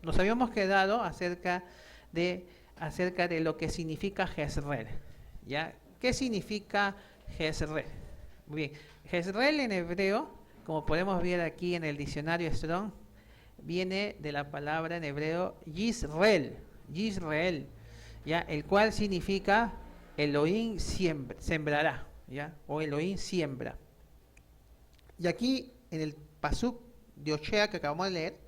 nos habíamos quedado acerca de lo que significa Jezreel, ¿ya? ¿Qué significa Jezreel? Muy bien, Jezreel en hebreo, como podemos ver aquí en el diccionario Strong, viene de la palabra en hebreo Yisrael, Yisrael, ¿ya? El cual significa Elohim sembrará, ¿ya? O Elohim siembra. Y aquí en el pasuk de Ochea que acabamos de leer,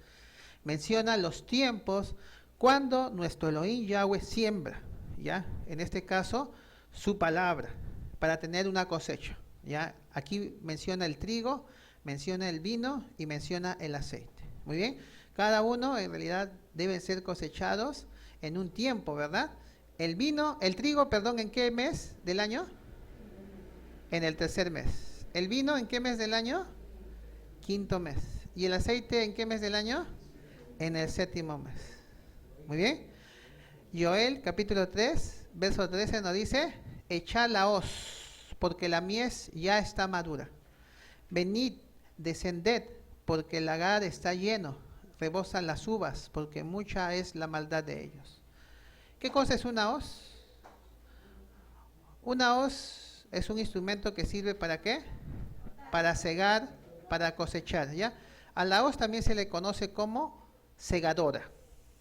menciona los tiempos cuando nuestro Elohim Yahweh siembra, ¿ya? En este caso, su palabra, para tener una cosecha, ¿ya? Aquí menciona el trigo, menciona el vino y menciona el aceite. Muy bien, cada uno en realidad deben ser cosechados en un tiempo, ¿verdad? El trigo, perdón, ¿en qué mes del año? En el tercer mes. ¿El vino en qué mes del año? Quinto mes. ¿Y el aceite en qué mes del año? En el séptimo mes. Muy bien. Joel, capítulo 3, verso 13 nos dice: echad la hoz, porque la mies ya está madura. Venid, descended, porque el lagar está lleno. Rebosan las uvas, porque mucha es la maldad de ellos. ¿Qué cosa es una hoz? Una hoz es un instrumento que sirve ¿para qué? Para cegar, para cosechar, ¿ya? A la hoz también se le conoce como segadora,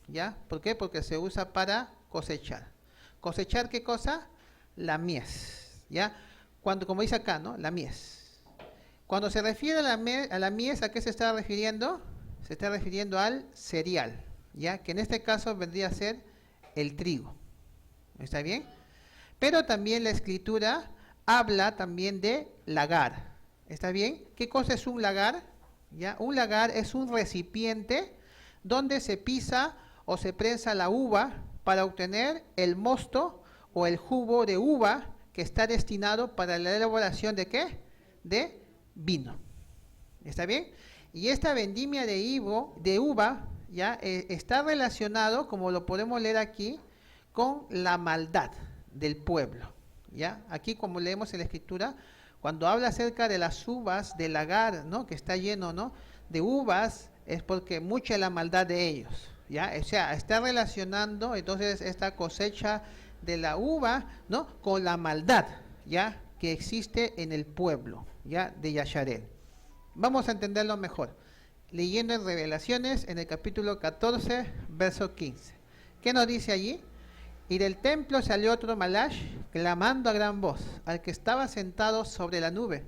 ¿ya? ¿Por qué? Porque se usa para cosechar. ¿Cosechar qué cosa? La mies, ¿ya? Cuando, como dice acá, ¿no? La mies. Cuando se refiere a la mies, ¿a qué se está refiriendo? Se está refiriendo al cereal, ¿ya? Que en este caso vendría a ser el trigo. ¿Está bien? Pero también la escritura habla también de lagar. ¿Está bien? ¿Qué cosa es un lagar? ¿Ya? Un lagar es un recipiente donde se pisa o se prensa la uva para obtener el mosto o el jugo de uva que está destinado para la elaboración de ¿qué? De vino. ¿Está bien? Y esta vendimia de uva ya está relacionado, como lo podemos leer aquí, con la maldad del pueblo. ¿Ya? Aquí, como leemos en la escritura, cuando habla acerca de las uvas del lagar, ¿no? Que está lleno, ¿no? de uvas, es porque mucha es la maldad de ellos, ¿ya? O sea, está relacionando entonces esta cosecha de la uva, ¿no? con la maldad, ¿ya? que existe en el pueblo, ¿ya? de Yasharel. Vamos a entenderlo mejor, leyendo en Revelaciones, en el capítulo 14, verso 15. ¿Qué nos dice allí? Y del templo salió otro Malash, clamando a gran voz, al que estaba sentado sobre la nube: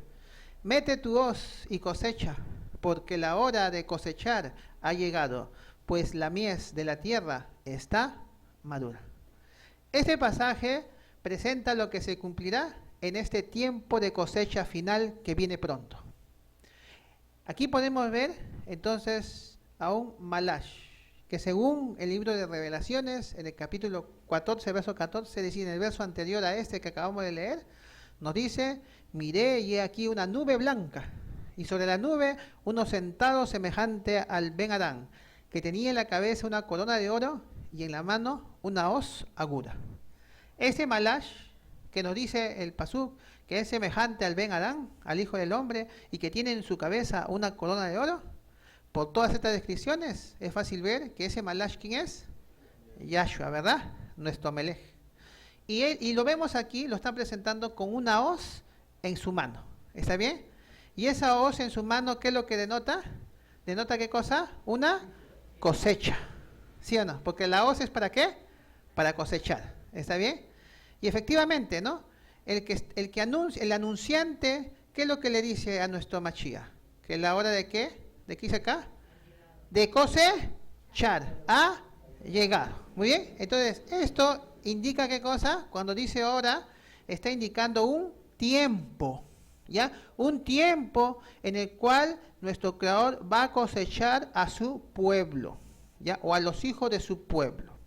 mete tu hoz y cosecha, porque la hora de cosechar ha llegado, pues la mies de la tierra está madura. Este pasaje presenta lo que se cumplirá en este tiempo de cosecha final que viene pronto. Aquí podemos ver entonces a un Malash, que según el libro de Revelaciones, en el capítulo 14, verso 14, es decir, en el verso anterior a este que acabamos de leer, nos dice: miré y he aquí una nube blanca, y sobre la nube uno sentado semejante al Ben Adán, que tenía en la cabeza una corona de oro y en la mano una hoz aguda. Ese Malash que nos dice el pasuk, que es semejante al Ben Adán, al hijo del hombre, y que tiene en su cabeza una corona de oro, por todas estas descripciones es fácil ver que ese Malash, ¿quién es? Yahshua, ¿verdad? Nuestro Melech. Y lo vemos aquí, lo están presentando con una hoz en su mano. ¿Está bien? Y esa hoz en su mano, ¿qué es lo que denota? ¿Denota qué cosa? Una cosecha. ¿Sí o no? Porque la hoz es ¿para qué? Para cosechar. ¿Está bien? Y efectivamente, ¿no? El anunciante, ¿qué es lo que le dice a nuestro Mashiach? Que la hora de ¿qué? ¿De qué dice acá? De cosechar. Ha llegado. Muy bien. Entonces, esto indica ¿qué cosa? Cuando dice hora, está indicando un tiempo. ¿Ya? Un tiempo en el cual nuestro Creador va a cosechar a su pueblo, ¿ya? O a los hijos de su pueblo.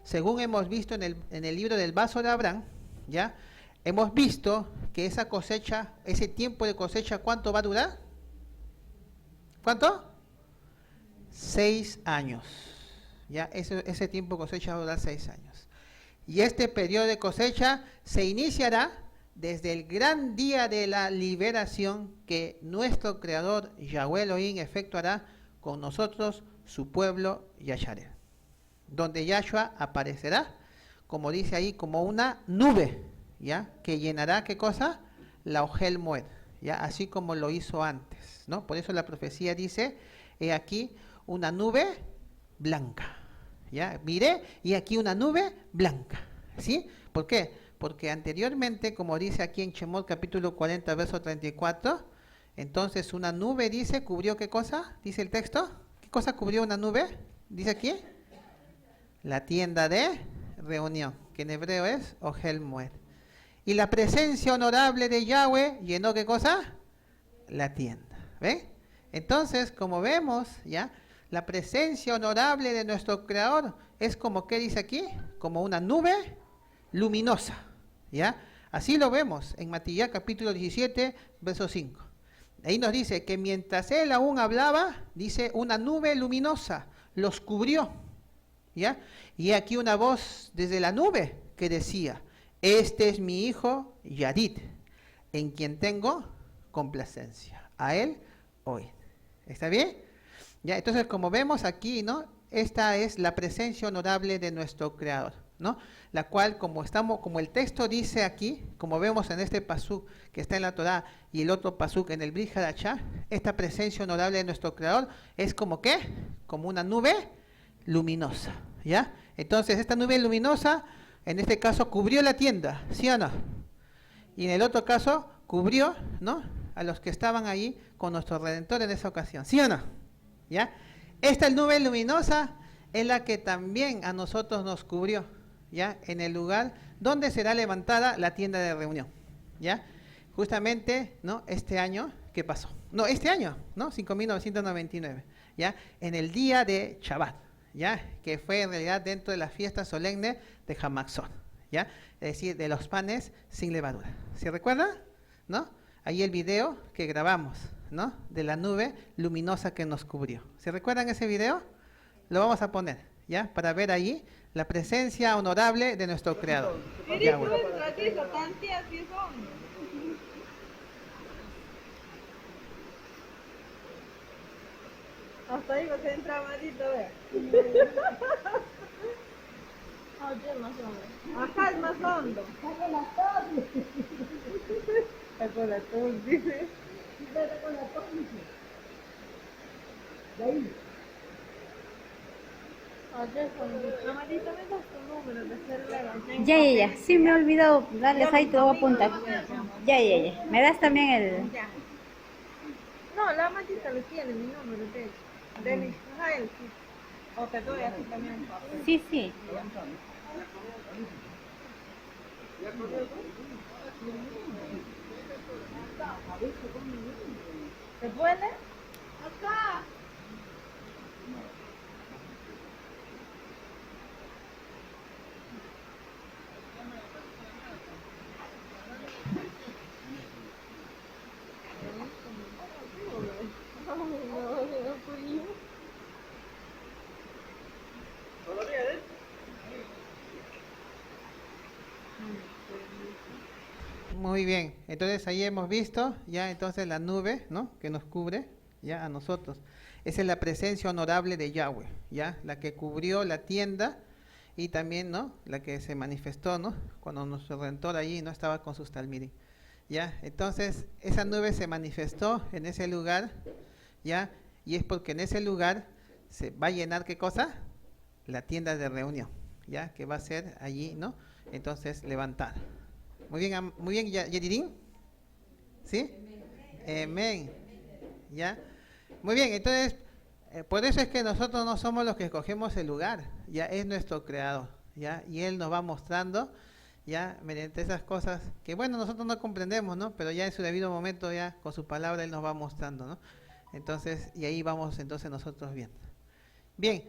Según hemos visto en el libro del vaso de Abraham, ¿ya? Hemos visto que esa cosecha, ese tiempo de cosecha, ¿cuánto va a durar? ¿Cuánto? 6 años. ¿Ya? Ese tiempo de cosecha va a durar 6 años. Y este periodo de cosecha se iniciará desde el gran día de la liberación que nuestro Creador Yahweh Elohim efectuará con nosotros su pueblo Yasharel, donde Yahshua aparecerá, como dice ahí, como una nube, ¿ya? Que llenará, ¿qué cosa? La Ojel Moed, ¿ya? Así como lo hizo antes, ¿no? Por eso la profecía dice, he aquí una nube blanca, ¿ya? Miré y aquí una nube blanca, ¿sí? ¿Por qué? Porque anteriormente, como dice aquí en Shemot capítulo 40, verso 34, entonces una nube, dice, cubrió, ¿qué cosa? Dice el texto, ¿qué cosa cubrió una nube? Dice aquí, la tienda de reunión, que en hebreo es Ojel Moed. Y la presencia honorable de Yahweh llenó, ¿qué cosa? La tienda, ¿ven? Entonces, como vemos, ¿ya? La presencia honorable de nuestro Creador es como, ¿qué dice aquí? Como una nube luminosa, ¿ya? Así lo vemos en Matías capítulo 17, verso 5. Ahí nos dice que mientras él aún hablaba, dice, una nube luminosa los cubrió, ¿ya? Y aquí una voz desde la nube que decía, este es mi hijo Yadid, en quien tengo complacencia. A él oíd. ¿Está bien? Ya, entonces, como vemos aquí, ¿no? Esta es la presencia honorable de nuestro Creador, ¿no? La cual, como el texto dice aquí, como vemos en este pasuk que está en la Torá y el otro pasuk en el Brit Hadashah, esta presencia honorable de nuestro Creador es como ¿qué? Como una nube luminosa, ¿ya? Entonces, esta nube luminosa, en este caso, cubrió la tienda, ¿sí o no? Y en el otro caso, cubrió, ¿no? A los que estaban ahí con nuestro Redentor en esa ocasión, ¿sí o no? ¿Ya? Esta nube luminosa es la que también a nosotros nos cubrió, ¿ya? En el lugar donde será levantada la tienda de reunión, ¿ya? Justamente, ¿no? Este año, ¿qué pasó? No, este año, ¿no? 5.999, ¿ya? En el día de Shabbat, ¿ya? Que fue en realidad dentro de la fiesta solemne de Hamatzot, ¿ya? Es decir, de los panes sin levadura. ¿Se recuerda? ¿No? Ahí el video que grabamos, ¿no? De la nube luminosa que nos cubrió. ¿Se recuerdan ese video? Lo vamos a poner, ¿ya? Para ver ahí la presencia honorable de nuestro Creador. Hasta ahí se entra malito, vea. Acá es más hondo. Está con la tos, dice. Está con la tos, dice. De ahí. Amarita, me das tu número de celular. Ya. Sí, me he olvidado darles ahí, te lo voy a apuntar. Ya. Me das también el... Ya. No, la amarita lo tiene, mi número, de hecho. De mi Israel, sí. O te doy así también. Sí. ¿Te duele? Acá. Muy bien, entonces ahí hemos visto ya entonces la nube, ¿no? Que nos cubre ya a nosotros. Esa es la presencia honorable de Yahweh, ya la que cubrió la tienda y también, ¿no? La que se manifestó, ¿no? Cuando nuestro Redentor allí no estaba con sus talmidim, ya. Entonces esa nube se manifestó en ese lugar, ya, y es porque en ese lugar se va a llenar, ¿qué cosa? La tienda de reunión, ya, que va a ser allí, ¿no? Entonces levantada. Muy bien, Yedirín. ¿Sí? Amén. ¿Ya? Muy bien, entonces, por eso es que nosotros no somos los que escogemos el lugar, ya es nuestro Creador, ¿ya? Y Él nos va mostrando, ya, mediante esas cosas que, bueno, nosotros no comprendemos, ¿no? Pero ya en su debido momento, ya, con su palabra, Él nos va mostrando, ¿no? Entonces, y ahí vamos entonces nosotros viendo. Bien,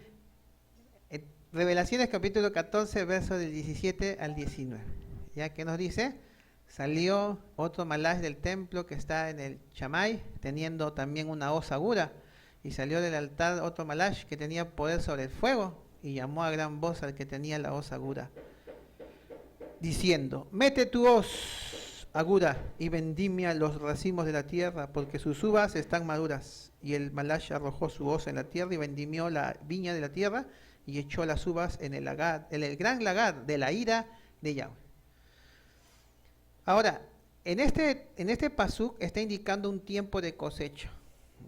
Revelaciones capítulo 14, versos del 17 al 19. ¿Ya? ¿Qué nos dice? Salió otro malach del templo que está en el Chamay, teniendo también una hoz aguda, y salió del altar otro malach que tenía poder sobre el fuego, y llamó a gran voz al que tenía la hoz aguda, diciendo, mete tu hoz aguda y vendimia los racimos de la tierra, porque sus uvas están maduras. Y el Malash arrojó su hoz en la tierra y vendimió la viña de la tierra y echó las uvas en el lagar, en el gran lagar de la ira de Yahweh. Ahora, en este pasuk está indicando un tiempo de cosecha,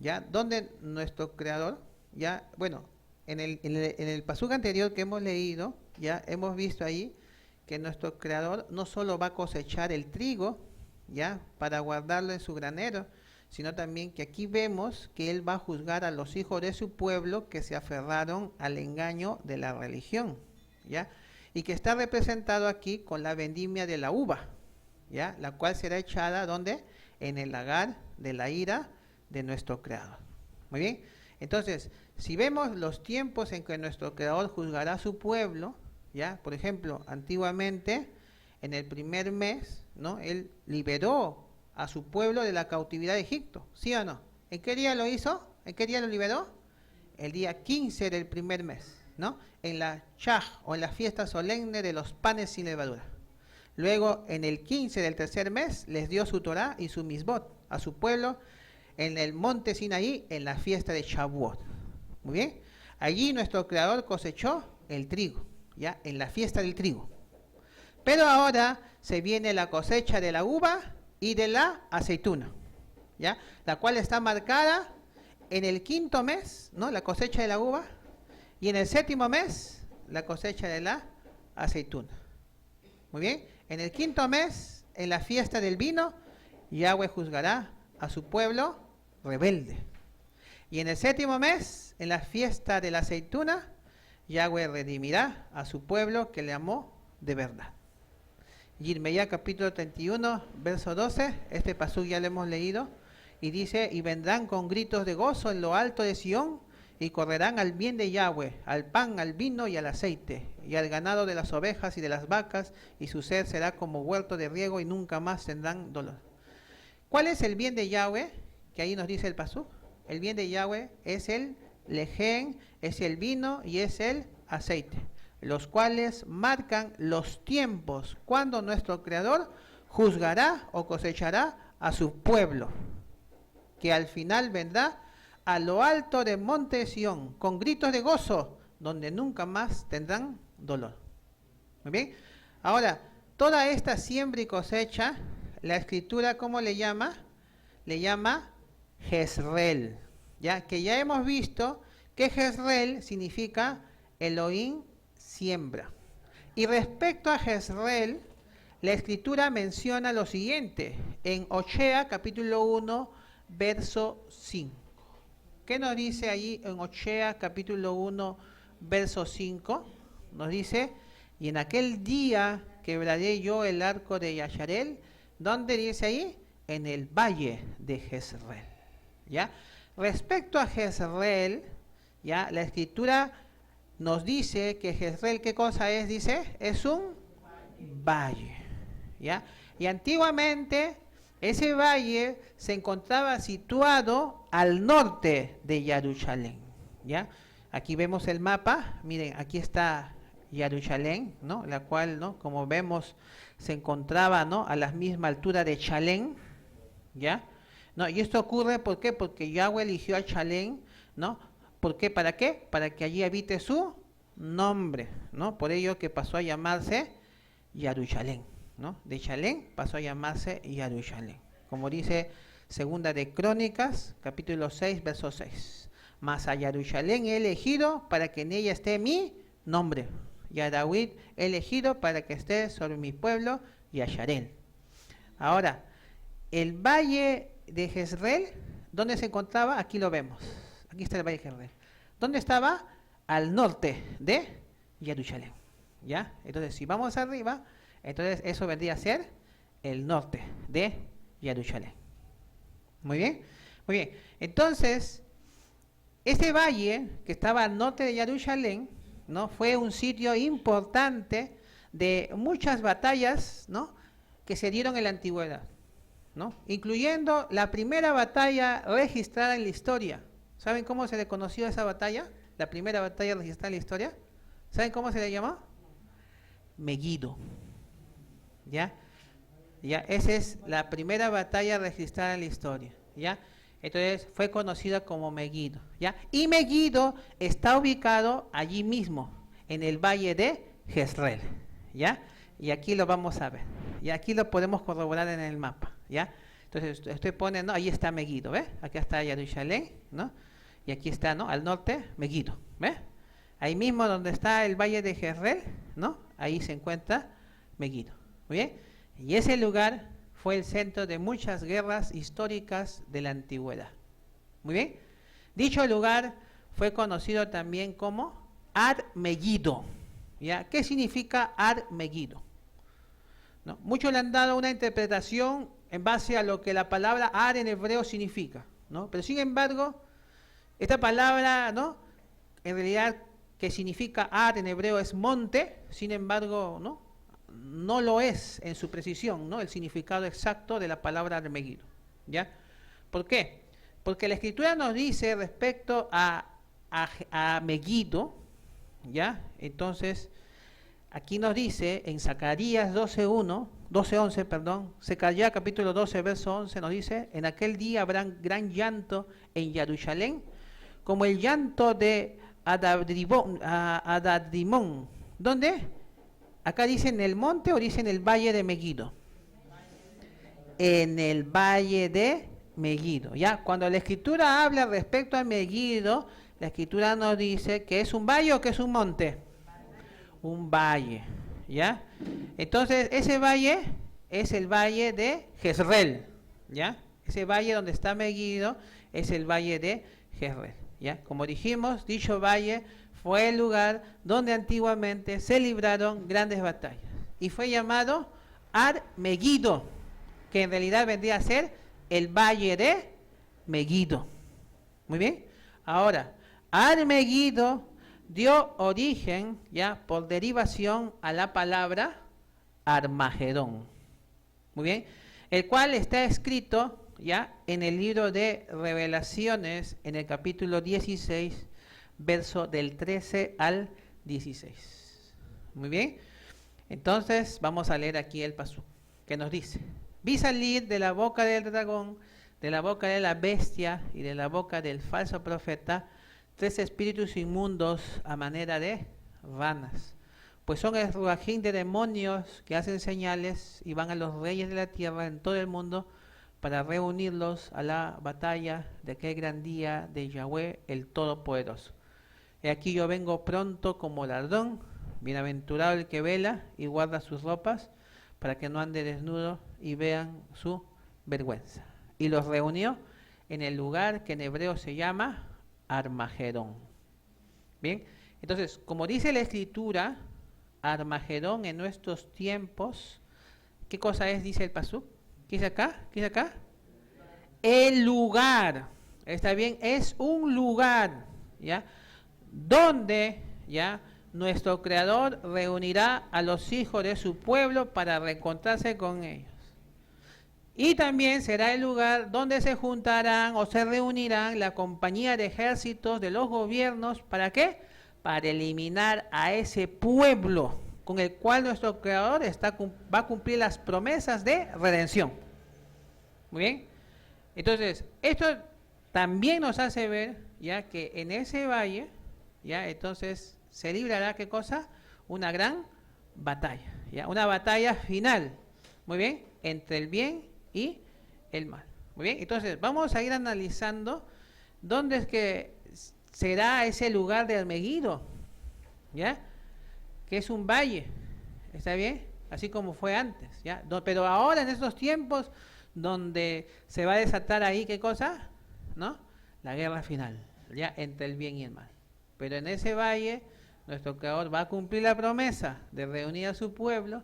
¿ya? Donde nuestro creador, ya, bueno, en el pasuk anterior que hemos leído, ya hemos visto ahí que nuestro creador no solo va a cosechar el trigo, ya, para guardarlo en su granero, sino también que aquí vemos que él va a juzgar a los hijos de su pueblo que se aferraron al engaño de la religión, ya, y que está representado aquí con la vendimia de la uva, ya, la cual será echada ¿dónde? En el lagar de la ira de nuestro creador. Muy bien, entonces, si vemos los tiempos en que nuestro creador juzgará a su pueblo, ya, por ejemplo, antiguamente, en el primer mes, ¿no? Él liberó a su pueblo de la cautividad de Egipto, ¿sí o no? ¿En qué día lo hizo? ¿En qué día lo liberó? El día 15 del primer mes, ¿no? En la Chaj, o en la fiesta solemne de los panes sin levadura. Luego, en el 15 del tercer mes, les dio su Torá y su Misbot a su pueblo en el monte Sinaí, en la fiesta de Shavuot. Muy bien. Allí nuestro creador cosechó el trigo, ya, en la fiesta del trigo. Pero ahora se viene la cosecha de la uva y de la aceituna, ya, la cual está marcada en el quinto mes, ¿no? La cosecha de la uva, y en el séptimo mes la cosecha de la aceituna. Muy bien. En el quinto mes, en la fiesta del vino, Yahweh juzgará a su pueblo rebelde. Y en el séptimo mes, en la fiesta de la aceituna, Yahweh redimirá a su pueblo que le amó de verdad. Yirmeyá capítulo 31, verso 12, este pasú ya lo hemos leído, y dice, y vendrán con gritos de gozo en lo alto de Sión, y correrán al bien de Yahweh, al pan, al vino y al aceite, y al ganado de las ovejas y de las vacas, y su sed será como huerto de riego, y nunca más tendrán dolor. ¿Cuál es el bien de Yahweh? Que ahí nos dice el pasú. El bien de Yahweh es el lején, es el vino y es el aceite, los cuales marcan los tiempos cuando nuestro Creador juzgará o cosechará a su pueblo, que al final vendrá a lo alto del monte Sión, con gritos de gozo, donde nunca más tendrán dolor. Muy bien. Ahora, toda esta siembra y cosecha, la escritura, ¿cómo le llama? Le llama Jezreel, ya que ya hemos visto que Jezreel significa Elohim siembra. Y respecto a Jezreel, la escritura menciona lo siguiente en Ochea capítulo 1 verso 5. ¿Qué nos dice allí en Ochea capítulo 1 verso 5? Nos dice, y en aquel día quebraré yo el arco de Yasharel. ¿Dónde dice ahí? En el valle de Jezreel, ¿ya? Respecto a Jezreel, ya, la escritura nos dice que Jezreel, ¿qué cosa es? Dice, es un valle, ¿ya? Y antiguamente ese valle se encontraba situado al norte de Jerusalén, ¿ya? Aquí vemos el mapa, miren, aquí está Jerusalén, ¿no? La cual, ¿no? Como vemos, se encontraba, ¿no? A la misma altura de Chalén, ¿ya? ¿No? Y esto ocurre, ¿por qué? Porque Yahweh eligió a Chalén, ¿no? ¿Por qué? ¿Para qué? Para que allí habite su nombre, ¿no? Por ello que pasó a llamarse Jerusalén, ¿no? De Chalén pasó a llamarse Jerusalén. Como dice Segunda de Crónicas, capítulo 6, verso 6. Mas a Jerusalén he elegido para que en ella esté mi nombre. Y a David he elegido para que esté sobre mi pueblo y a Yarel. Ahora, el valle de Jezreel, ¿dónde se encontraba? Aquí lo vemos. Aquí está el valle de Jezreel. ¿Dónde estaba? Al norte de Jerusalén, ¿ya? Entonces, si vamos arriba, entonces eso vendría a ser el norte de Jerusalén. Muy bien, muy bien. Entonces, ese valle que estaba al norte de Jerusalén, ¿no? Fue un sitio importante de muchas batallas, ¿no? Que se dieron en la antigüedad, ¿no? Incluyendo la primera batalla registrada en la historia. ¿Saben cómo se le conoció a esa batalla? La primera batalla registrada en la historia. ¿Saben cómo se le llamó? Megiddo, ¿ya? Ya, esa es la primera batalla registrada en la historia, ¿ya? Entonces fue conocida como Megiddo, ¿ya? Y Megiddo está ubicado allí mismo, en el valle de Jezreel, ¿ya? Y aquí lo vamos a ver, y aquí lo podemos corroborar en el mapa, ¿ya? Entonces usted pone, ¿no? Ahí está Megiddo, ¿ve? Acá está Jerusalén, ¿no? Y aquí está, ¿no? Al norte, Megiddo, ¿ve? Ahí mismo donde está el valle de Jezreel, ¿no? Ahí se encuentra Megiddo, ¿muy bien? Y ese lugar fue el centro de muchas guerras históricas de la antigüedad. Muy bien. Dicho lugar fue conocido también como Ar-Megiddo. ¿Ya? ¿Qué significa Ar-Megiddo? ¿No? Muchos le han dado una interpretación en base a lo que la palabra Ar en hebreo significa, ¿no? Pero sin embargo, esta palabra, ¿no? En realidad, que significa Ar en hebreo es monte, sin embargo, no lo es en su precisión, ¿no? El significado exacto de la palabra Ar-Megiddo, ¿ya? ¿Por qué? Porque la Escritura nos dice respecto a Megiddo, ¿ya? Entonces, aquí nos dice en Zacarías 12:11, perdón, Zacarías capítulo 12, verso 11, nos dice: en aquel día habrá gran llanto en Jerusalén, como el llanto de Adadrimón. ¿Dónde? Acá dice en el monte o dice en el valle de Megiddo. En el valle de Megiddo, ¿ya? Cuando la Escritura habla respecto a Megiddo, la Escritura nos dice que es un valle o que es un monte. Un valle, ¿ya? Entonces, ese valle es el valle de Jezreel, ¿ya? Ese valle donde está Megiddo es el valle de Jezreel, ¿ya? Como dijimos, dicho valle fue el lugar donde antiguamente se libraron grandes batallas y fue llamado Ar-Megiddo, que en realidad vendría a ser el valle de Megiddo. Muy bien. Ahora, Ar-Megiddo dio origen, ya por derivación, a la palabra Armagedón. Muy bien. El cual está escrito ya en el libro de Revelaciones, en el capítulo 16, verso del 13 al 16. Muy bien. Entonces vamos a leer aquí el pasú, que nos dice: vi salir de la boca del dragón, de la boca de la bestia y de la boca del falso profeta 3 espíritus inmundos a manera de ranas, pues son el ruajín de demonios que hacen señales y van a los reyes de la tierra en todo el mundo para reunirlos a la batalla de aquel gran día de Yahweh el Todopoderoso. He aquí yo vengo pronto como ladrón, bienaventurado el que vela y guarda sus ropas, para que no ande desnudo y vean su vergüenza. Y los reunió en el lugar que en hebreo se llama Armagedón. Bien, entonces, como dice la Escritura, Armagedón en nuestros tiempos, ¿qué cosa es? Dice el pasú. ¿Qué dice acá? ¿Qué dice acá? El lugar. ¿Está bien? Es un lugar, ¿ya? Donde, ¿ya?, nuestro Creador reunirá a los hijos de su pueblo para reencontrarse con ellos. Y también será el lugar donde se juntarán o se reunirán la compañía de ejércitos de los gobiernos. ¿Para qué? Para eliminar a ese pueblo con el cual nuestro Creador va a cumplir las promesas de redención. Muy bien. Entonces, esto también nos hace ver, ya, que en ese valle, ya, entonces se librará, ¿qué cosa? Una gran batalla, ya, una batalla final, muy bien, entre el bien y el mal. Muy bien, entonces vamos a ir analizando dónde es que será ese lugar de Megiddo, ¿ya? Que es un valle, ¿está bien? Así como fue antes, ¿ya? Pero ahora en estos tiempos donde se va a desatar ahí, ¿qué cosa? ¿No? La guerra final, ya, entre el bien y el mal. Pero en ese valle nuestro Creador va a cumplir la promesa de reunir a su pueblo,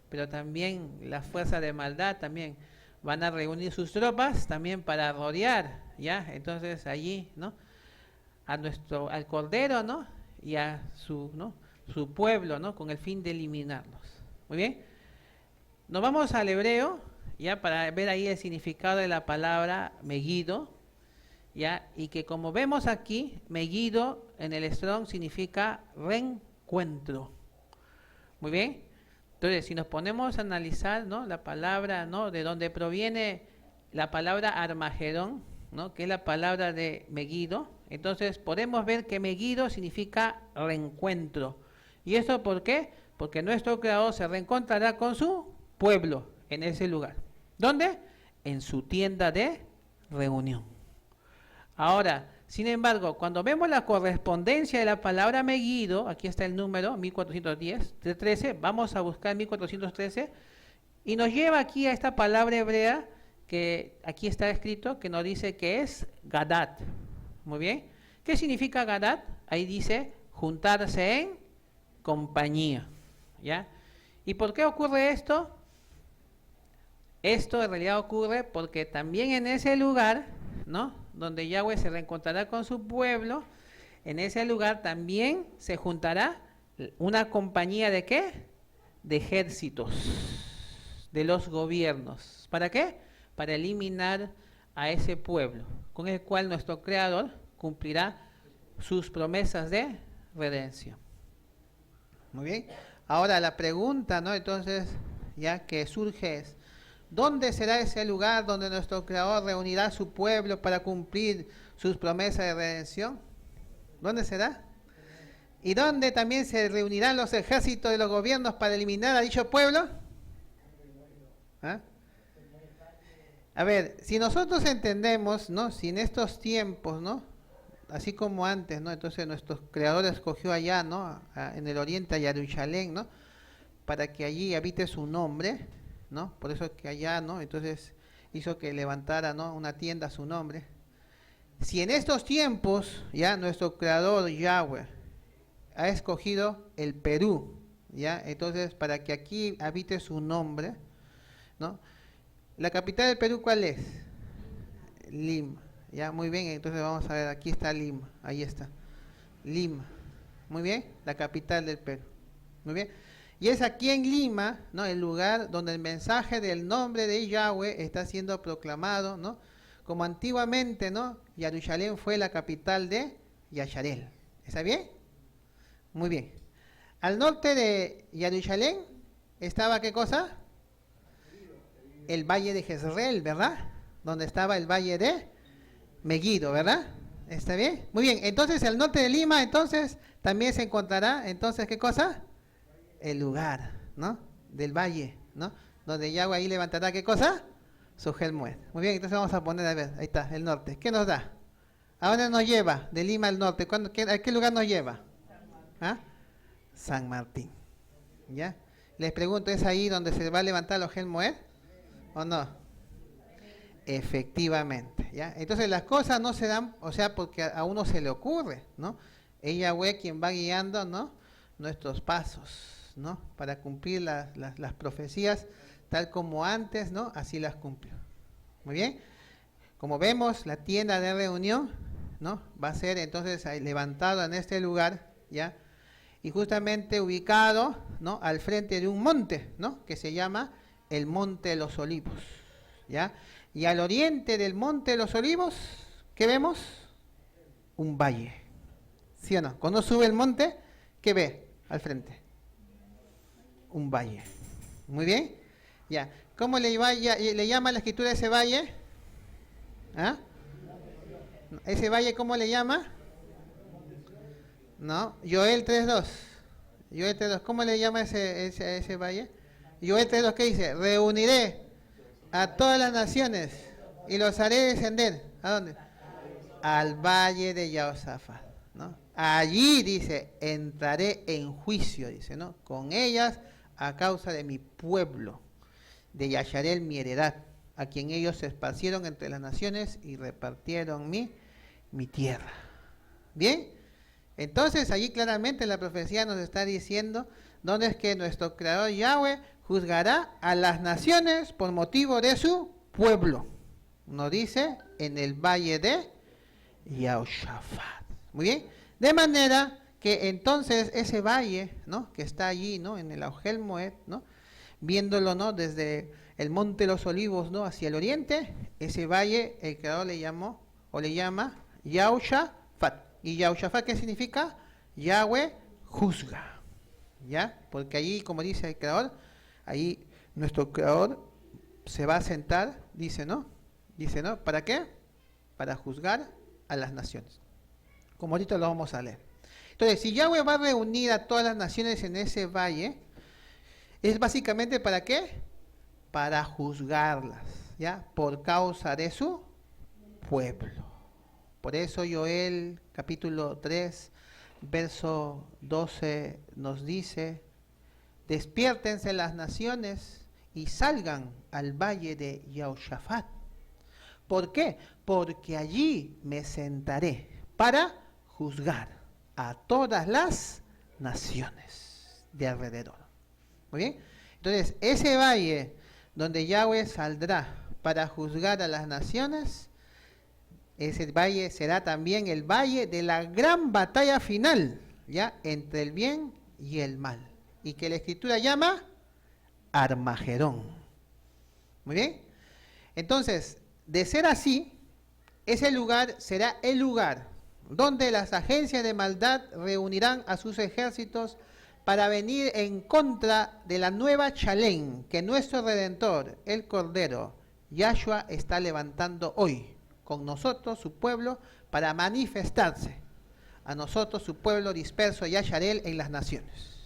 pero también las fuerzas de maldad también van a reunir sus tropas también para rodear, ¿ya? Entonces allí, ¿no?, al Cordero, ¿no?, y a su pueblo, ¿no?, con el fin de eliminarlos. Muy bien. Nos vamos al hebreo, ya, para ver ahí el significado de la palabra Megiddo, ya, y que como vemos aquí, Megiddo en el Strong significa reencuentro. Muy bien. Entonces, si nos ponemos a analizar, ¿no?, la palabra, ¿no?, de donde proviene la palabra Armagedón, ¿no?, que es la palabra de Megiddo, entonces podemos ver que Megiddo significa reencuentro. ¿Y esto por qué? Porque nuestro Creador se reencontrará con su pueblo en ese lugar. ¿Dónde? En su tienda de reunión. Ahora, sin embargo, cuando vemos la correspondencia de la palabra Megiddo, aquí está el número 1410, 13, vamos a buscar 1413, y nos lleva aquí a esta palabra hebrea que aquí está escrito, que nos dice que es Gadat. Muy bien. ¿Qué significa Gadat? Ahí dice juntarse en compañía. ¿Ya? ¿Y por qué ocurre esto? Esto en realidad ocurre porque también en ese lugar, ¿no?, donde Yahweh se reencontrará con su pueblo, en ese lugar también se juntará una compañía de ¿qué? De ejércitos, de los gobiernos. ¿Para qué? Para eliminar a ese pueblo, con el cual nuestro Creador cumplirá sus promesas de redención. Muy bien. Ahora la pregunta, ¿no?, entonces, ya que surge es, ¿dónde será ese lugar donde nuestro Creador reunirá a su pueblo para cumplir sus promesas de redención? ¿Dónde será? ¿Y dónde también se reunirán los ejércitos de los gobiernos para eliminar a dicho pueblo? ¿Ah? A ver, si nosotros entendemos, ¿no?, si en estos tiempos, ¿no?, así como antes, ¿no?, entonces nuestro Creador escogió allá, ¿no?, en el oriente a Jerusalén, ¿no?, para que allí habite su nombre, ¿no? Por eso que allá, ¿no?, entonces hizo que levantara, ¿no?, una tienda a su nombre. Si en estos tiempos ya nuestro Creador Yahweh ha escogido el Perú, ya, entonces para que aquí habite su nombre, ¿no? La capital del Perú, ¿cuál es? Lima. Ya, muy bien, entonces vamos a ver, aquí está Lima, ahí está, Lima. Muy bien, la capital del Perú. Muy bien. Y es aquí en Lima, ¿no?, el lugar donde el mensaje del nombre de Yahweh está siendo proclamado, ¿no? Como antiguamente, ¿no?, Jerusalén fue la capital de Yasharel. ¿Está bien? Muy bien. Al norte de Jerusalén estaba, ¿qué cosa? El valle de Jezreel, ¿verdad? Donde estaba el valle de Megiddo, ¿verdad? ¿Está bien? Muy bien. Entonces, al norte de Lima, entonces, también se encontrará, entonces, ¿qué cosa? El lugar, ¿no?, del valle, ¿no?, donde Yahweh ahí levantará, ¿qué cosa? Su Helmuet. Muy bien, entonces vamos a poner, a ver, ahí está, el norte. ¿Qué nos da? ¿A dónde nos lleva? De Lima al norte. ¿A qué lugar nos lleva? ¿Ah? San Martín. ¿Ya? Les pregunto, ¿es ahí donde se va a levantar los Helmuet o no? Efectivamente, ¿ya? Entonces las cosas no se dan, o sea, porque a uno se le ocurre, ¿no? Es Yahweh quien va guiando, ¿no?, nuestros pasos, ¿no?, para cumplir las profecías tal como antes, ¿no?, así las cumplió. Muy bien. Como vemos, la tienda de reunión, ¿no?, va a ser entonces levantado en este lugar, ¿ya?, y justamente ubicado, ¿no?, al frente de un monte, ¿no?, que se llama el Monte de los Olivos, ¿ya? Y al oriente del Monte de los Olivos, ¿qué vemos? Un valle. ¿Sí o no? Cuando sube el monte, ¿qué ve al frente? Un valle. Muy bien. Ya. ¿Cómo le llama la escritura a ese valle? ¿Ah? ¿Ese valle cómo le llama? No. Joel 3.2. Joel 3.2. ¿Cómo le llama ese valle? Joel 3.2, ¿qué dice? Reuniré a todas las naciones y los haré descender. ¿A dónde? Al valle de Josafat, ¿no? Allí, dice, entraré en juicio, dice, ¿no?, con ellas a causa de mi pueblo, de Yasharel mi heredad, a quien ellos se esparcieron entre las naciones y repartieron mi tierra. ¿Bien? Entonces, allí claramente la profecía nos está diciendo dónde es que nuestro Creador Yahweh juzgará a las naciones por motivo de su pueblo. Nos dice en el valle de Josafat. Muy bien. De manera que entonces ese valle, ¿no?, que está allí, ¿no?, en el Aujel Moed, ¿no?, viéndolo, ¿no?, desde el Monte de los Olivos, ¿no?, hacia el oriente, ese valle el Creador le llamó o le llama Josafat. ¿Y Josafat qué significa? Yahweh juzga. ¿Ya? Porque allí, como dice el Creador, ahí nuestro Creador se va a sentar, dice, ¿no? Dice, ¿no? ¿Para qué? Para juzgar a las naciones. Como ahorita lo vamos a leer. Entonces, si Yahweh va a reunir a todas las naciones en ese valle, es básicamente ¿para qué? Para juzgarlas, ¿ya? Por causa de su pueblo. Por eso Joel capítulo 3, verso 12 nos dice, despiértense las naciones y salgan al valle de Yehoshafat. ¿Por qué? Porque allí me sentaré para juzgar a todas las naciones de alrededor. ¿Muy bien? Entonces, ese valle donde Yahweh saldrá para juzgar a las naciones, ese valle será también el valle de la gran batalla final, ¿ya? Entre el bien y el mal. Y que la Escritura llama Armagedón. Muy bien. Entonces, de ser así, ese lugar será el lugar donde las agencias de maldad reunirán a sus ejércitos para venir en contra de la nueva Chalén que nuestro Redentor, el Cordero, Yahshua, está levantando hoy con nosotros, su pueblo, para manifestarse a nosotros, su pueblo disperso, Yasharel, en las naciones.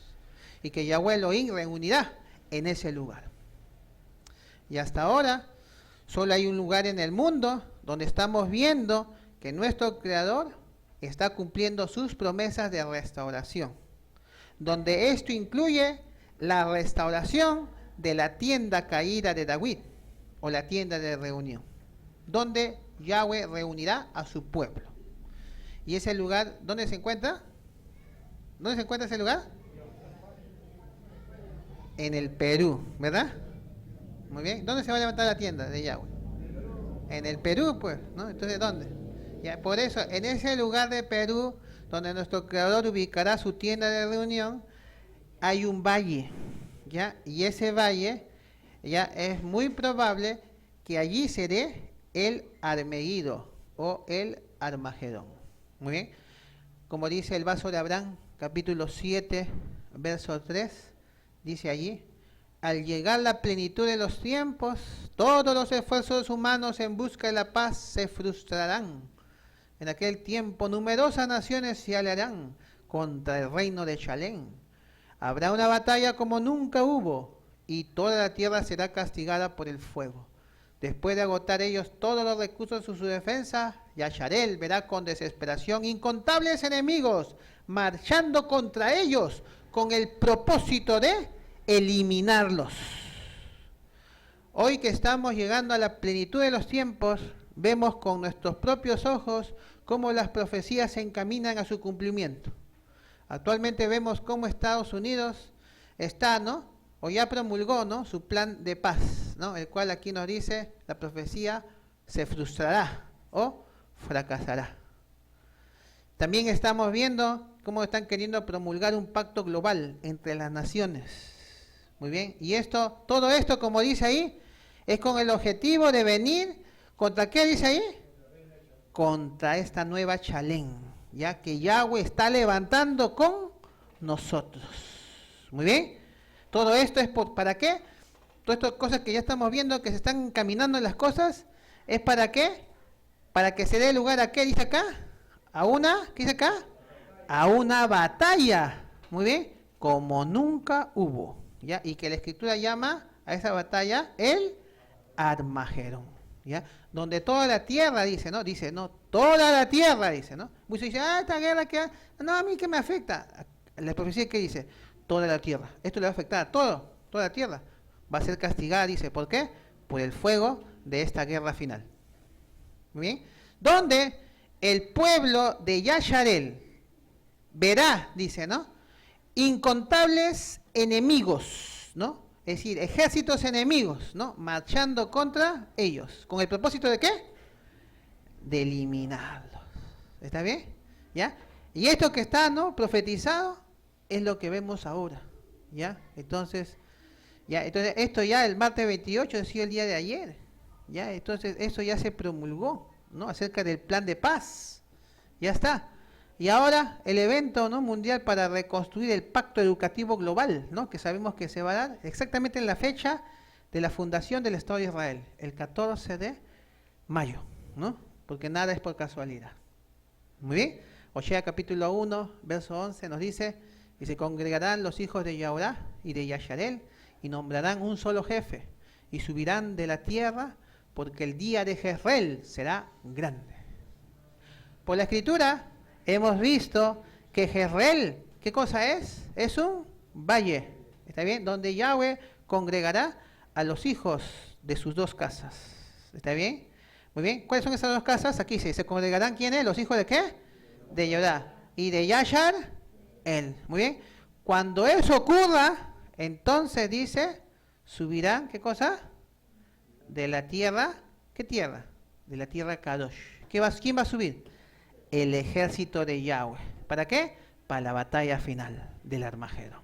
Y que Yahweh Elohim reunirá en ese lugar. Y hasta ahora, solo hay un lugar en el mundo donde estamos viendo que nuestro Creador está cumpliendo sus promesas de restauración. Donde esto incluye la restauración de la tienda caída de David, o la tienda de reunión, donde Yahweh reunirá a su pueblo. ¿Y ese lugar dónde se encuentra? ¿Dónde se encuentra ese lugar? En el Perú, ¿verdad? Muy bien. ¿Dónde se va a levantar la tienda de Yahweh? En el Perú, pues, ¿no? Entonces, ¿dónde? Ya, por eso, en ese lugar de Perú, donde nuestro Creador ubicará su tienda de reunión, hay un valle, ¿ya? Y ese valle, ya es muy probable que allí se dé el Armegido o el Armagedón. Muy bien. Como dice el vaso de Abraham, capítulo 7, verso 3, dice allí, al llegar la plenitud de los tiempos, todos los esfuerzos humanos en busca de la paz se frustrarán. En aquel tiempo, numerosas naciones se aliarán contra el reino de Chalén. Habrá una batalla como nunca hubo, y toda la tierra será castigada por el fuego. Después de agotar ellos todos los recursos en su defensa, Yasharel verá con desesperación incontables enemigos marchando contra ellos con el propósito de eliminarlos. Hoy que estamos llegando a la plenitud de los tiempos, vemos con nuestros propios ojos cómo las profecías se encaminan a su cumplimiento. Actualmente vemos cómo Estados Unidos está, ¿no? O ya promulgó, ¿no? Su plan de paz, ¿no? El cual aquí nos dice, la profecía se frustrará o fracasará. También estamos viendo cómo están queriendo promulgar un pacto global entre las naciones. Muy bien, y esto, todo esto, como dice ahí, es con el objetivo de venir, ¿contra qué dice ahí? Contra esta nueva Chalén, ya que Yahweh está levantando con nosotros. Muy bien, todo esto es ¿para qué? Todas estas cosas que ya estamos viendo, que se están encaminando en las cosas, ¿es para qué? Para que se dé lugar a ¿qué dice acá? A una, ¿qué dice acá? A una batalla, muy bien, como nunca hubo, ¿ya? Y que la Escritura llama a esa batalla el Armagedón, ¿ya? Donde toda la tierra dice, ¿no? Dice, no, toda la tierra dice, ¿no? Muchos dicen, esta guerra que no, a mí que me afecta. La profecía que dice, toda la tierra. Esto le va a afectar a toda la tierra. Va a ser castigada, dice, ¿por qué? Por el fuego de esta guerra final. Muy bien. Donde el pueblo de Yasharel verá, dice, ¿no? Incontables enemigos, ¿no? Es decir, ejércitos enemigos, ¿no? Marchando contra ellos. ¿Con el propósito de qué? De eliminarlos. ¿Está bien? ¿Ya? Y esto que está, ¿no? Profetizado es lo que vemos ahora. ¿Ya? Entonces, esto ya el martes 28 decía el día de ayer. ¿Ya? Entonces, eso ya se promulgó, ¿no? Acerca del plan de paz. Ya está. Y ahora el evento, ¿no?, mundial para reconstruir el pacto educativo global, ¿no?, que sabemos que se va a dar exactamente en la fecha de la fundación del Estado de Israel, el 14 de mayo, ¿no? Porque nada es por casualidad. Muy bien. Osea capítulo 1, verso 11 nos dice: y se congregarán los hijos de Yahorá y de Yasharel, y nombrarán un solo jefe, y subirán de la tierra, porque el día de Jezreel será grande. Por la escritura hemos visto que Jezreel, ¿qué cosa es? Es un valle, ¿está bien? Donde Yahweh congregará a los hijos de sus dos casas, ¿está bien? Muy bien. ¿Cuáles son esas dos casas? Aquí se congregarán, ¿quiénes? ¿Los hijos de qué? De Yahorá y de Yashar, él. Muy bien. Cuando eso ocurra, entonces dice, subirán, ¿qué cosa? De la tierra, ¿qué tierra? De la tierra Kadosh. ¿Quién va a subir? El ejército de Yahweh. ¿Para qué? Para la batalla final del Armagedón.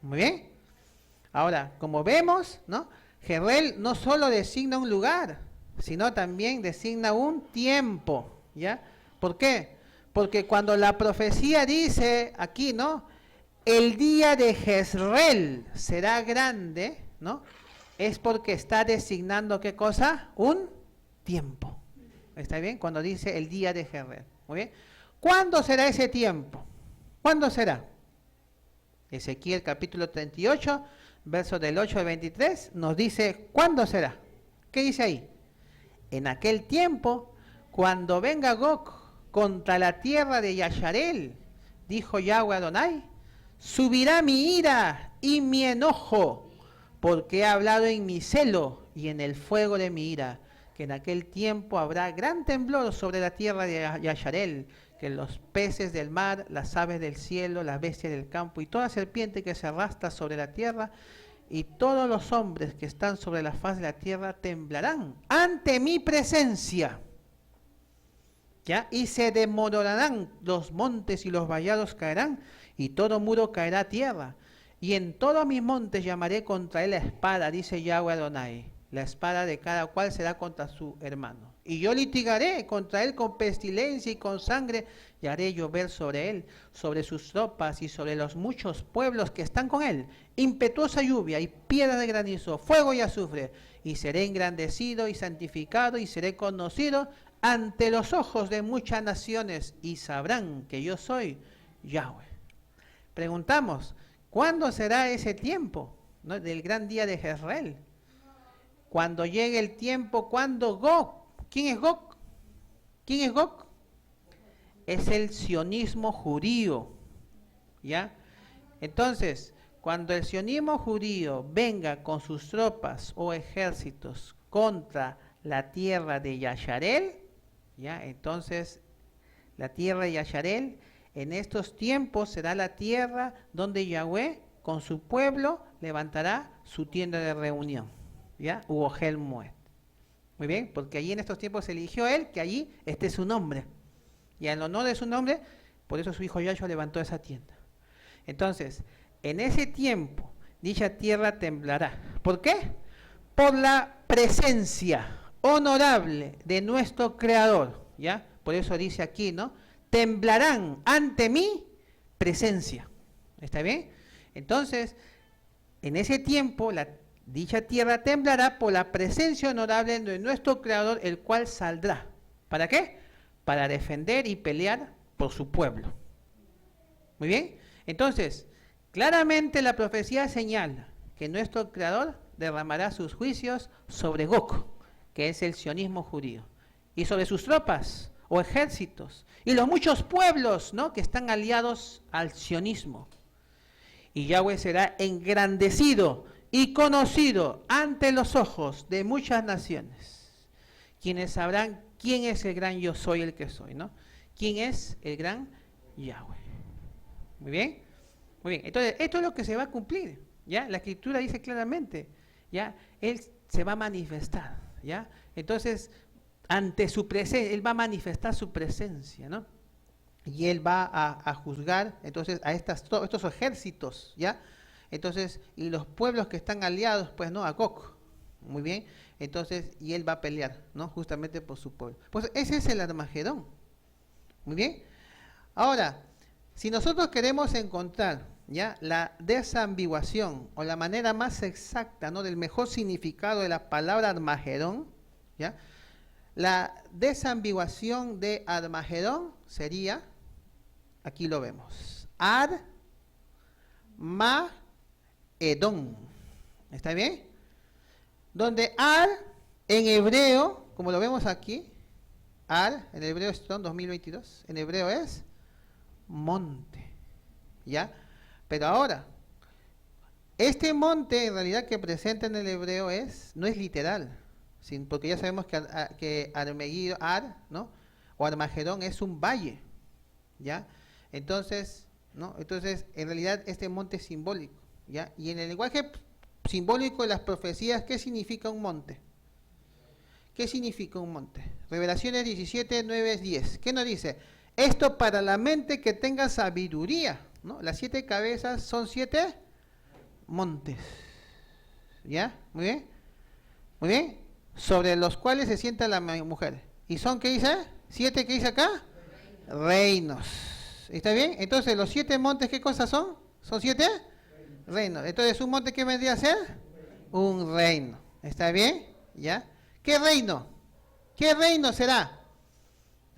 Muy bien. Ahora, como vemos, ¿no?, Jezreel no solo designa un lugar, sino también designa un tiempo, ¿ya? ¿Por qué? Porque cuando la profecía dice aquí, ¿no?, el día de Jezreel será grande, ¿no?, es porque está designando, ¿qué cosa? Un tiempo. ¿Está bien? Cuando dice el día de Jezreel. Muy bien. ¿Cuándo será ese tiempo? ¿Cuándo será? Ezequiel capítulo 38, versos del 8 al 23, nos dice ¿cuándo será? ¿Qué dice ahí? En aquel tiempo, cuando venga Gog contra la tierra de Yasharel, dijo Yahweh Adonai, subirá mi ira y mi enojo, porque he hablado en mi celo y en el fuego de mi ira, que en aquel tiempo habrá gran temblor sobre la tierra de Yasharel, que los peces del mar, las aves del cielo, las bestias del campo y toda serpiente que se arrastra sobre la tierra y todos los hombres que están sobre la faz de la tierra temblarán ante mi presencia, ¿ya? Y se demorarán los montes y los vallados caerán y todo muro caerá a tierra. Y en todos mis montes llamaré contra él la espada, dice Yahweh Adonai. La espada de cada cual será contra su hermano. Y yo litigaré contra él con pestilencia y con sangre, y haré llover sobre él, sobre sus tropas y sobre los muchos pueblos que están con él, impetuosa lluvia y piedra de granizo, fuego y azufre. Y seré engrandecido y santificado y seré conocido ante los ojos de muchas naciones, y sabrán que yo soy Yahweh. Preguntamos, ¿cuándo será ese tiempo, ¿no?, del gran día de Jezreel? Cuando llegue el tiempo, cuando Gog, ¿quién es Gog? ¿Quién es Gog? Es el sionismo judío, ¿ya? Entonces, cuando el sionismo judío venga con sus tropas o ejércitos contra la tierra de Yasharel, ¿ya? Entonces, la tierra de Yasharel en estos tiempos será la tierra donde Yahweh con su pueblo levantará su tienda de reunión, ¿ya? Ohel Moed. Muy bien, porque allí en estos tiempos eligió él que allí esté su nombre. Y en honor de su nombre, por eso su hijo Yahshua levantó esa tienda. Entonces, en ese tiempo, dicha tierra temblará. ¿Por qué? Por la presencia honorable de nuestro Creador, ¿ya? Por eso dice aquí, ¿no? Temblarán ante mi presencia. ¿Está bien? Entonces, en ese tiempo, dicha tierra temblará por la presencia honorable de nuestro Creador, el cual saldrá. ¿Para qué? Para defender y pelear por su pueblo. Muy bien. Entonces, claramente la profecía señala que nuestro Creador derramará sus juicios sobre Gog, que es el sionismo judío, y sobre sus tropas o ejércitos, y los muchos pueblos, ¿no?, que están aliados al sionismo. Y Yahweh será engrandecido y conocido ante los ojos de muchas naciones, quienes sabrán quién es el gran yo soy el que soy, ¿no? ¿Quién es el gran Yahweh? Muy bien, muy bien. Entonces, esto es lo que se va a cumplir, ¿ya? La escritura dice claramente, ¿ya? Él se va a manifestar, ¿ya? Entonces, ante su presencia, él va a manifestar su presencia, ¿no? Y él va a juzgar, entonces, a estos ejércitos, ¿ya? Entonces, y los pueblos que están aliados, pues, ¿no?, a Gog. Muy bien. Entonces, y él va a pelear, ¿no?, justamente por su pueblo. Pues ese es el Armagedón. Muy bien. Ahora, si nosotros queremos encontrar ya la desambiguación o la manera más exacta, ¿no?, del mejor significado de la palabra Armagedón, ¿ya? La desambiguación de Armagedón sería, aquí lo vemos, Ar-ma-edón. ¿Está bien? Donde Ar en hebreo, como lo vemos aquí, Ar en hebreo son 2022, en hebreo es monte, ¿ya? Pero ahora, este monte en realidad que presenta en el hebreo no es literal, porque ya sabemos que Ar, ¿no?, o Armagedón es un valle, ¿ya? Entonces, ¿no?, entonces en realidad este monte es simbólico, ¿ya? Y en el lenguaje simbólico de las profecías, ¿qué significa un monte? ¿Qué significa un monte? Revelaciones 17, 9, 10. ¿Qué nos dice? Esto para la mente que tenga sabiduría, ¿no? Las 7 cabezas son 7 montes. ¿Ya? Muy bien. Muy bien. Sobre los cuales se sienta la mujer. ¿Y son qué dice? 7, ¿qué dice acá? Reinos. ¿Está bien? Entonces, los 7 montes, ¿qué cosas son? ¿Son 7? Reinos. Entonces, ¿un monte qué vendría a ser? Un reino. ¿Está bien? ¿Ya? ¿Qué reino? ¿Qué reino será?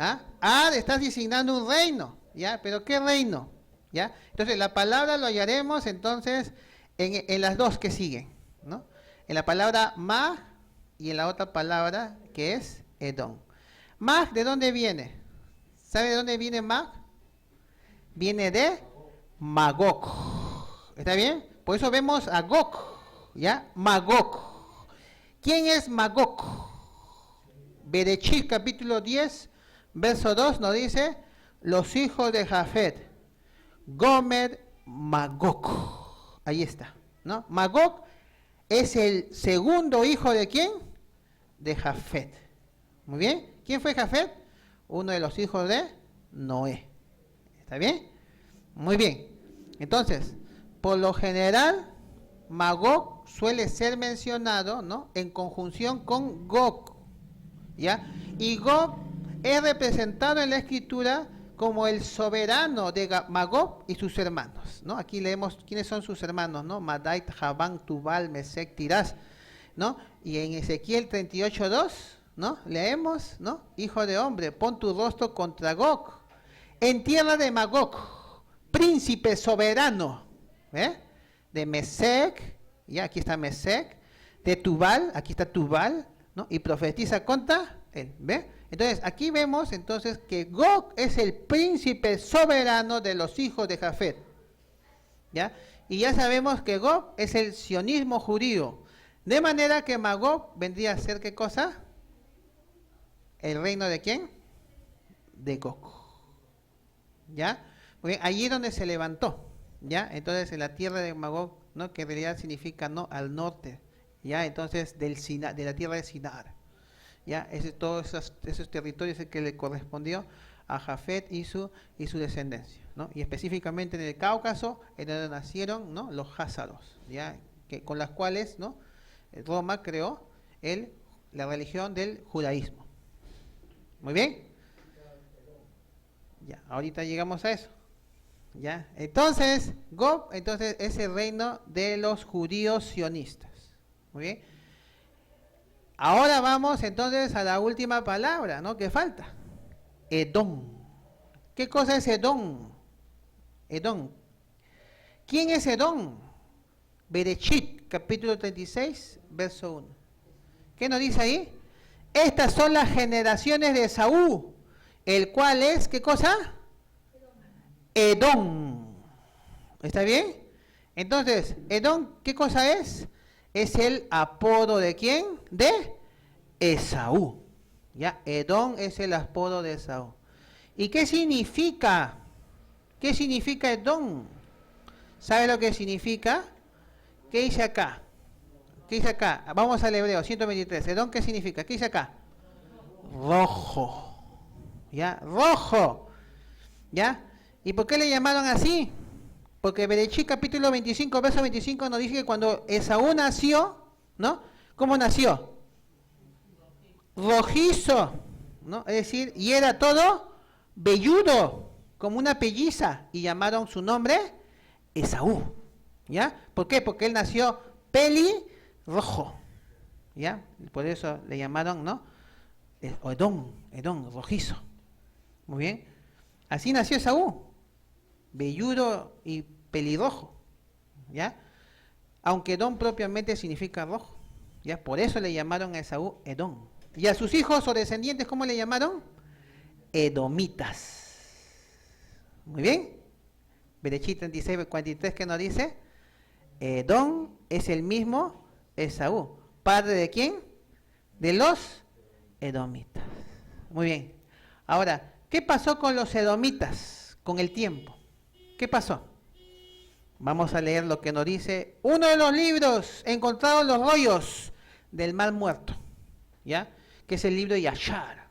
¿Ah? Estás designando un reino, ¿ya? Pero ¿qué reino? ¿Ya? Entonces la palabra lo hallaremos entonces en las dos que siguen, ¿no? En la palabra ma y en la otra palabra que es Edom. Mag, ¿de dónde viene? ¿Sabe de dónde viene Mag? Viene de Magog. ¿Está bien? Por eso vemos a Gog, ¿ya? Magog. ¿Quién es Magog? Berechit capítulo 10 verso 2 nos dice, los hijos de Jafet, Gomer, Magog. Ahí está, ¿no? Magog es el segundo hijo de ¿quién? De Jafet. Muy bien. ¿Quién fue Jafet? Uno de los hijos de Noé. ¿Está bien? Muy bien. Entonces, por lo general, Magog suele ser mencionado, ¿no?, en conjunción con Gog, ¿ya? Y Gog es representado en la escritura como el soberano de Magog y sus hermanos, ¿no? Aquí leemos quiénes son sus hermanos, ¿no? Madai, Javán, Tubal, Mesec, Tirás, ¿no? Y en Ezequiel 38:2, ¿no?, leemos, ¿no?, hijo de hombre, pon tu rostro contra Gog, en tierra de Magog, príncipe soberano, de Mesec, ya aquí está Mesec, de Tubal, aquí está Tubal, ¿no?, y profetiza contra él, ¿ve? Entonces, aquí vemos entonces que Gog es el príncipe soberano de los hijos de Jafet, ¿ya? Y ya sabemos que Gog es el sionismo judío, de manera que Magog vendría a ser ¿qué cosa? ¿El reino de quién? De Gog, ¿ya? Muy bien, allí es donde se levantó, ¿ya? Entonces, en la tierra de Magog, ¿no?, que en realidad significa, ¿no?, al norte, ¿ya? Entonces, de la tierra de Sinar. ¿Ya? Todos esos territorios que le correspondió a Jafet y su descendencia, ¿no? Y específicamente en el Cáucaso, en donde nacieron, ¿no?, los házaros, ¿ya?, con las cuales, ¿no?, Roma creó la religión del judaísmo. Muy bien. Ya, ahorita llegamos a eso. ¿Ya? Entonces, Gog es el reino de los judíos sionistas. Muy bien. Ahora vamos entonces a la última palabra, ¿no?, que falta. Edom. ¿Qué cosa es Edom? Edom. ¿Quién es Edom? Berechit, capítulo 36, verso 1. ¿Qué nos dice ahí? Estas son las generaciones de Esaú, el cual es, ¿qué cosa? Edom. ¿Está bien? Entonces, Edom, ¿qué cosa es? Es el apodo de ¿quién? De Esaú. ¿Ya? Edom es el apodo de Esaú. ¿Y qué significa? ¿Qué significa Edom? ¿Sabe lo que significa? ¿Qué dice acá? ¿Qué dice acá? Vamos al hebreo, 123. Edom, ¿qué significa? ¿Qué dice acá? Rojo. ¿Ya? Rojo. ¿Ya? ¿Y por qué le llamaron así? Porque Berechit capítulo 25, verso 25 nos dice que cuando Esaú nació, ¿no? ¿Cómo nació? Rojizo, ¿no? Es decir, y era todo velludo, como una pelliza y llamaron su nombre Esaú. ¿Ya? ¿Por qué? Porque él nació pelirrojo. ¿Ya? Por eso le llamaron, ¿no? Edom, rojizo. Muy bien. Así nació Esaú, velludo y pelirrojo. ¿Ya? Aunque Edom propiamente significa rojo. ¿Ya? Por eso le llamaron a Esaú Edom. Y a sus hijos o descendientes, ¿cómo le llamaron? Edomitas. Muy bien. Berechit 36, 43, ¿qué nos dice? Edom es el mismo Esaú. ¿Padre de quién? De los edomitas. Muy bien. Ahora, ¿qué pasó con los edomitas con el tiempo? ¿Qué pasó? Vamos a leer lo que nos dice uno de los libros encontrados en los rollos del Mar Muerto, ¿ya? Que es el libro de Yashar.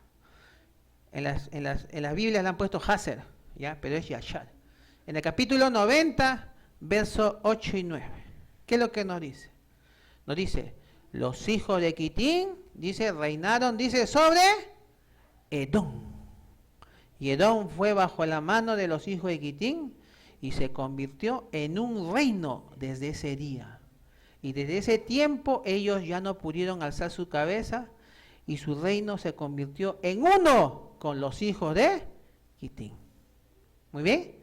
En las Biblias le han puesto Hazer, ¿ya? Pero es Yashar. En el capítulo 90, versos 8 y 9. ¿Qué es lo que nos dice? Nos dice, los hijos de Quitín, dice, reinaron, dice, sobre Edom. Y Edom fue bajo la mano de los hijos de Quitín y se convirtió en un reino desde ese día. Y desde ese tiempo ellos ya no pudieron alzar su cabeza y su reino se convirtió en uno con los hijos de Quitín. Muy bien.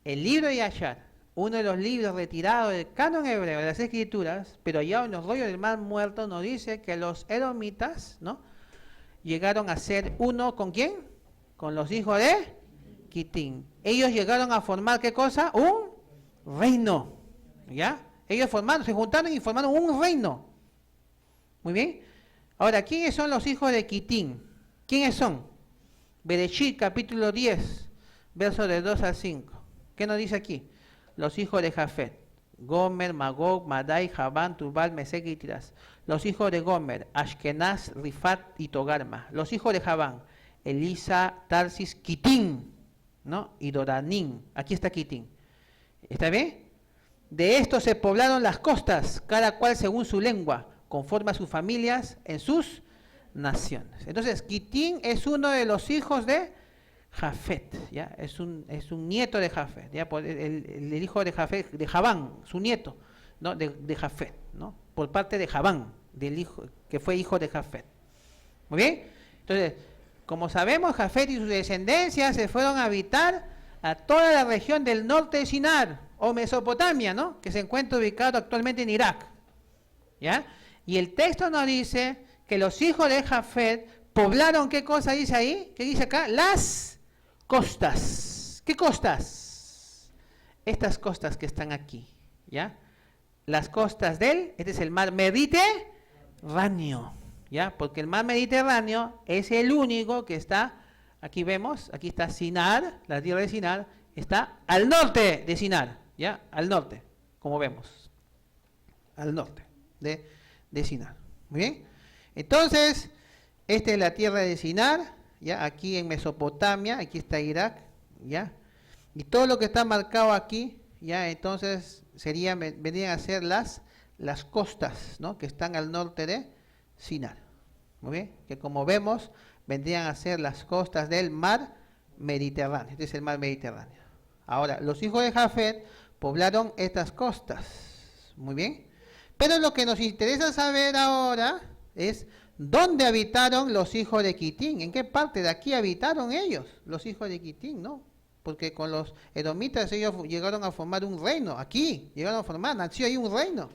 El libro de Yashar, uno de los libros retirados del canon hebreo de las Escrituras, pero ya en los rollos del Mar Muerto, nos dice que los edomitas, ¿no?, llegaron a ser uno ¿con quién? Con los hijos de Quitín. Ellos llegaron a formar ¿qué cosa? Un reino. ¿Ya? Ellos se juntaron y formaron un reino. Muy bien. Ahora, ¿quiénes son los hijos de Quitín? ¿Quiénes son? Bereshit, capítulo 10, versos de 2 al 5. ¿Qué nos dice aquí? Los hijos de Jafet: Gomer, Magog, Madai, Javán, Tubal, Mesec y Tiras. Los hijos de Gomer: Ashkenaz, Rifat y Togarma. Los hijos de Javán: Elisa, Tarsis, Quitín, ¿no? Y Doranín. Aquí está Quitín. ¿Está bien? De estos se poblaron las costas, cada cual según su lengua, conforme a sus familias en sus naciones. Entonces, Quitín es uno de los hijos de Jafet, ¿ya? Es un nieto de Jafet, ¿ya? El hijo de Jafet, de Javán, su nieto, ¿no? de Jafet, ¿no? Por parte de Javán, del hijo, que fue hijo de Jafet. Muy bien. Entonces, como sabemos, Jafet y sus descendencias se fueron a habitar a toda la región del norte de Sinar, o Mesopotamia, ¿no? Que se encuentra ubicado actualmente en Irak, ¿ya? Y el texto nos dice que los hijos de Jafet poblaron, ¿qué cosa dice ahí? ¿Qué dice acá? Las costas. ¿Qué costas? Estas costas que están aquí, ¿ya? Las costas este es el mar Mediterráneo, ¿ya? Porque el mar Mediterráneo es el único que está, aquí vemos, aquí está Sinar, la tierra de Sinar, está al norte de Sinar, ¿ya? Al norte, como vemos, al norte de Sinar. Muy bien. Entonces, esta es la tierra de Sinar, ¿ya? Aquí en Mesopotamia, aquí está Irak, ¿ya? Y todo lo que está marcado aquí, ¿ya? Entonces vendrían a ser las costas, ¿no? Que están al norte de Sinar. Muy bien. Que como vemos, vendrían a ser las costas del mar Mediterráneo. Este es el mar Mediterráneo. Ahora, los hijos de Jafet poblaron estas costas. Muy bien. Pero lo que nos interesa saber ahora es ¿dónde habitaron los hijos de Quitín? ¿En qué parte de aquí habitaron ellos, los hijos de Quitín? ¿No? Porque con los edomitas ellos llegaron a formar un reino. Aquí llegaron a formar, nació ahí un reino.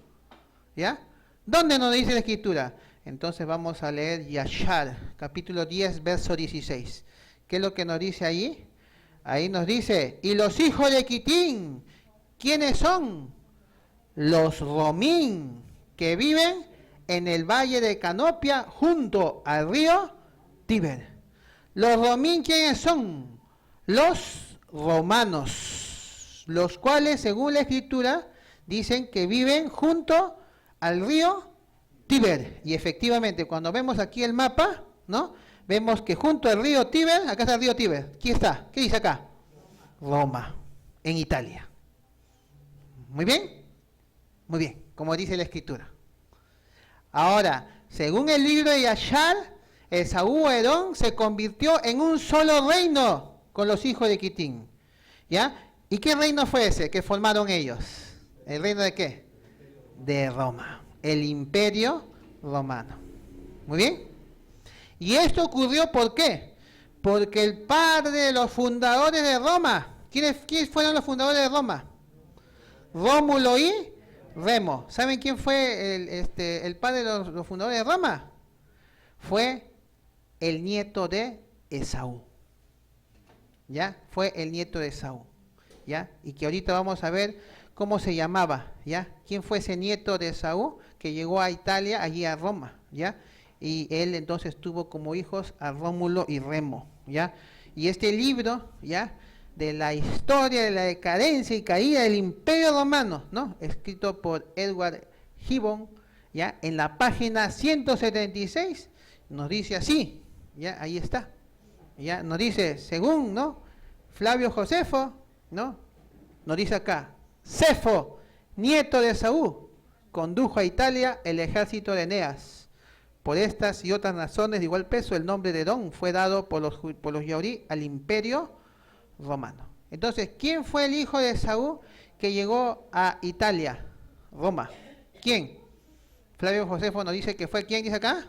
¿Ya? ¿Dónde nos dice la escritura? Entonces vamos a leer Yashar, capítulo 10, verso 16. ¿Qué es lo que nos dice ahí? Ahí nos dice, y los hijos de Quitín, ¿quiénes son? Los Romín, que viven en el valle de Canopia, junto al río Tíber. Los Romín, ¿quiénes son? Los romanos, los cuales, según la escritura, dicen que viven junto al río Tíber. Y efectivamente, cuando vemos aquí el mapa, ¿no? Vemos que junto al río Tíber, acá está el río Tíber. ¿Quién está? ¿Qué dice acá? Roma, en Italia. ¿Muy bien? Muy bien, como dice la escritura. Ahora, según el libro de Yashar, Esaú Edom se convirtió en un solo reino con los hijos de Quitín. ¿Ya? ¿Y qué reino fue ese que formaron ellos? ¿El reino de qué? De Roma. El imperio romano. Muy bien. Y esto ocurrió ¿por qué? Porque el padre de los fundadores de Roma, ¿quiénes fueron los fundadores de Roma? Rómulo y Remo. ¿Saben quién fue el padre de los fundadores de Roma? Fue el nieto de Esaú. ¿Ya? Fue el nieto de Esaú. ¿Ya? Y que ahorita vamos a ver cómo se llamaba. ¿Ya? ¿Quién fue ese nieto de Esaú que llegó a Italia, allí a Roma? ¿Ya? Y él entonces tuvo como hijos a Rómulo y Remo. ¿Ya? Y este libro, ¿ya?, de la historia de la decadencia y caída del Imperio Romano, ¿no?, escrito por Edward Gibbon, ¿ya?, en la página 176, nos dice así, ¿ya?, ahí está, ¿ya?, nos dice, según, ¿no?, Flavio Josefo, ¿no?, nos dice acá, Cefo, nieto de Saúl, condujo a Italia el ejército de Eneas. Por estas y otras razones de igual peso, el nombre de Edom fue dado por los Yaurí al Imperio Romano. Entonces, ¿quién fue el hijo de Saúl que llegó a Italia? Roma. ¿Quién? Flavio Josefo nos dice que fue, ¿quién dice acá?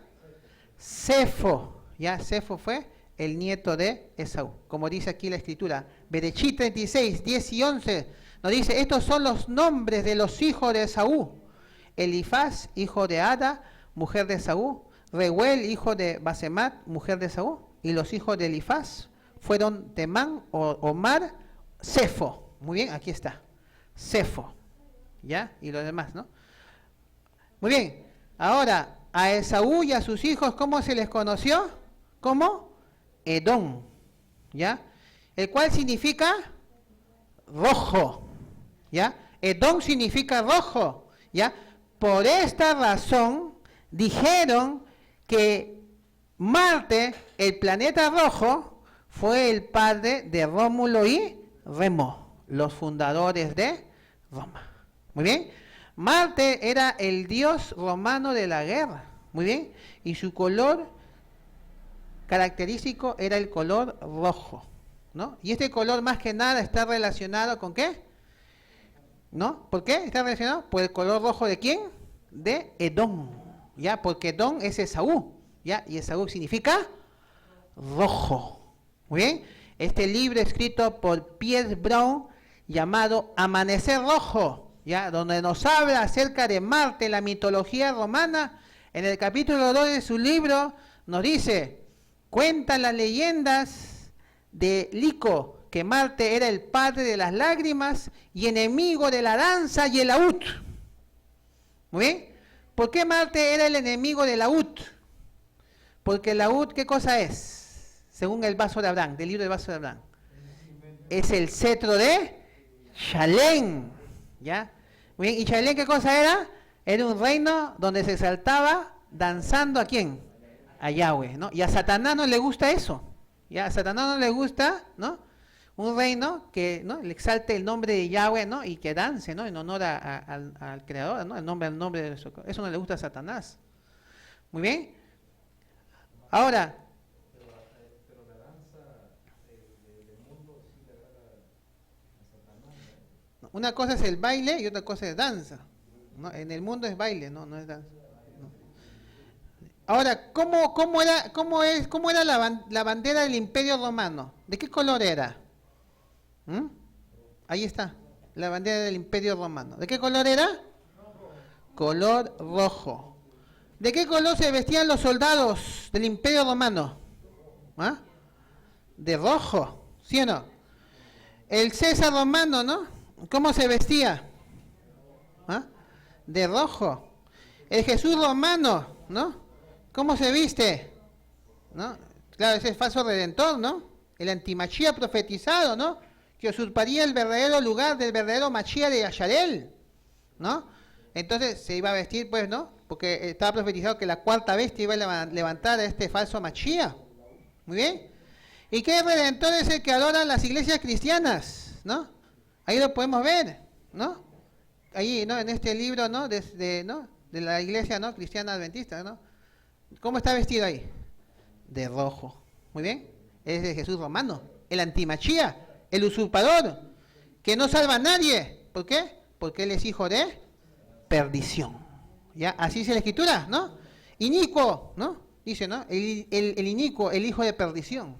Cefo. Ya, Cefo fue el nieto de Esaú. Como dice aquí la escritura. Berechí 36, 10 y 11 nos dice, estos son los nombres de los hijos de Esaú. Elifaz, hijo de Ada, mujer de Esaú. Reuel, hijo de Basemat, mujer de Esaú. Y los hijos de Elifaz fueron Temán, Omar, Cefo. Muy bien, aquí está. Cefo. ¿Ya? Y los demás, ¿no? Muy bien. Ahora, a Esaú y a sus hijos, ¿cómo se les conoció? ¿Cómo? Edom. ¿Ya? El cual significa rojo. ¿Ya? Edom significa rojo. ¿Ya? Por esta razón, dijeron que Marte, el planeta rojo, fue el padre de Rómulo y Remo, los fundadores de Roma. Muy bien. Marte era el dios romano de la guerra. Muy bien. Y su color característico era el color rojo, ¿no? Y este color más que nada está relacionado con ¿qué? ¿No? ¿Por qué está relacionado? Por el color rojo de ¿quién? De Edom. ¿Ya? Porque Edom es Esaú. ¿Ya? Y Esaú significa rojo. Muy bien. Este libro escrito por Pierce Brown llamado Amanecer Rojo, ¿ya?, donde nos habla acerca de Marte, la mitología romana, en el capítulo 2 de su libro nos dice, cuentan las leyendas de Lico que Marte era el padre de las lágrimas y enemigo de la danza y el laúd. Muy bien. ¿Por qué Marte era el enemigo del laúd? Porque el laúd, ¿qué cosa es? Según el vaso de Abraham, del libro del vaso de Abraham. Es el cetro de Shalem. ¿Ya? Muy bien. ¿Y Shalem qué cosa era? Era un reino donde se saltaba danzando ¿a quién? A Yahweh, ¿no? Y a Satanás no le gusta eso. ¿Ya? A Satanás no le gusta, ¿no?, un reino que, ¿no?, le exalte el nombre de Yahweh, ¿no?, y que dance, ¿no?, en honor al Creador, ¿no?, el nombre de eso. Eso no le gusta a Satanás. Muy bien. Ahora, pero la danza del mundo sí le agrada a Satanás. Una cosa es el baile y otra cosa es danza, ¿no? En el mundo es baile, no es danza. No. Ahora, ¿cómo era la bandera del Imperio Romano? ¿De qué color era? Ahí está, la bandera del Imperio Romano. ¿De qué color era? Color rojo. ¿De qué color se vestían los soldados del Imperio Romano? ¿Ah? De rojo, ¿sí o no? El César romano, ¿no? ¿Cómo se vestía? ¿Ah? De rojo. El Jesús romano, ¿no? ¿Cómo se viste? ¿No? Claro, ese es falso redentor, ¿no? El antimachía profetizado, ¿no?, que usurparía el verdadero lugar del verdadero Machía de Yasharel, ¿no? Entonces se iba a vestir, pues, ¿no?, porque estaba profetizado que la cuarta bestia iba a levantar a este falso Machía. Muy bien. ¿Y qué redentor es el que adoran las iglesias cristianas, ¿no? Ahí lo podemos ver, ¿no? Ahí, ¿no?, en este libro, ¿no?, ¿no?, de la iglesia, ¿no?, cristiana adventista, ¿no? ¿Cómo está vestido ahí? De rojo. Muy bien. Es de Jesús romano, el antimachía, el usurpador. que no salva a nadie. ¿Por qué? Porque él es hijo de perdición. ¿Ya? Así dice la escritura, ¿no? Inicuo, ¿no? Dice, ¿no? El inicuo, el hijo de perdición.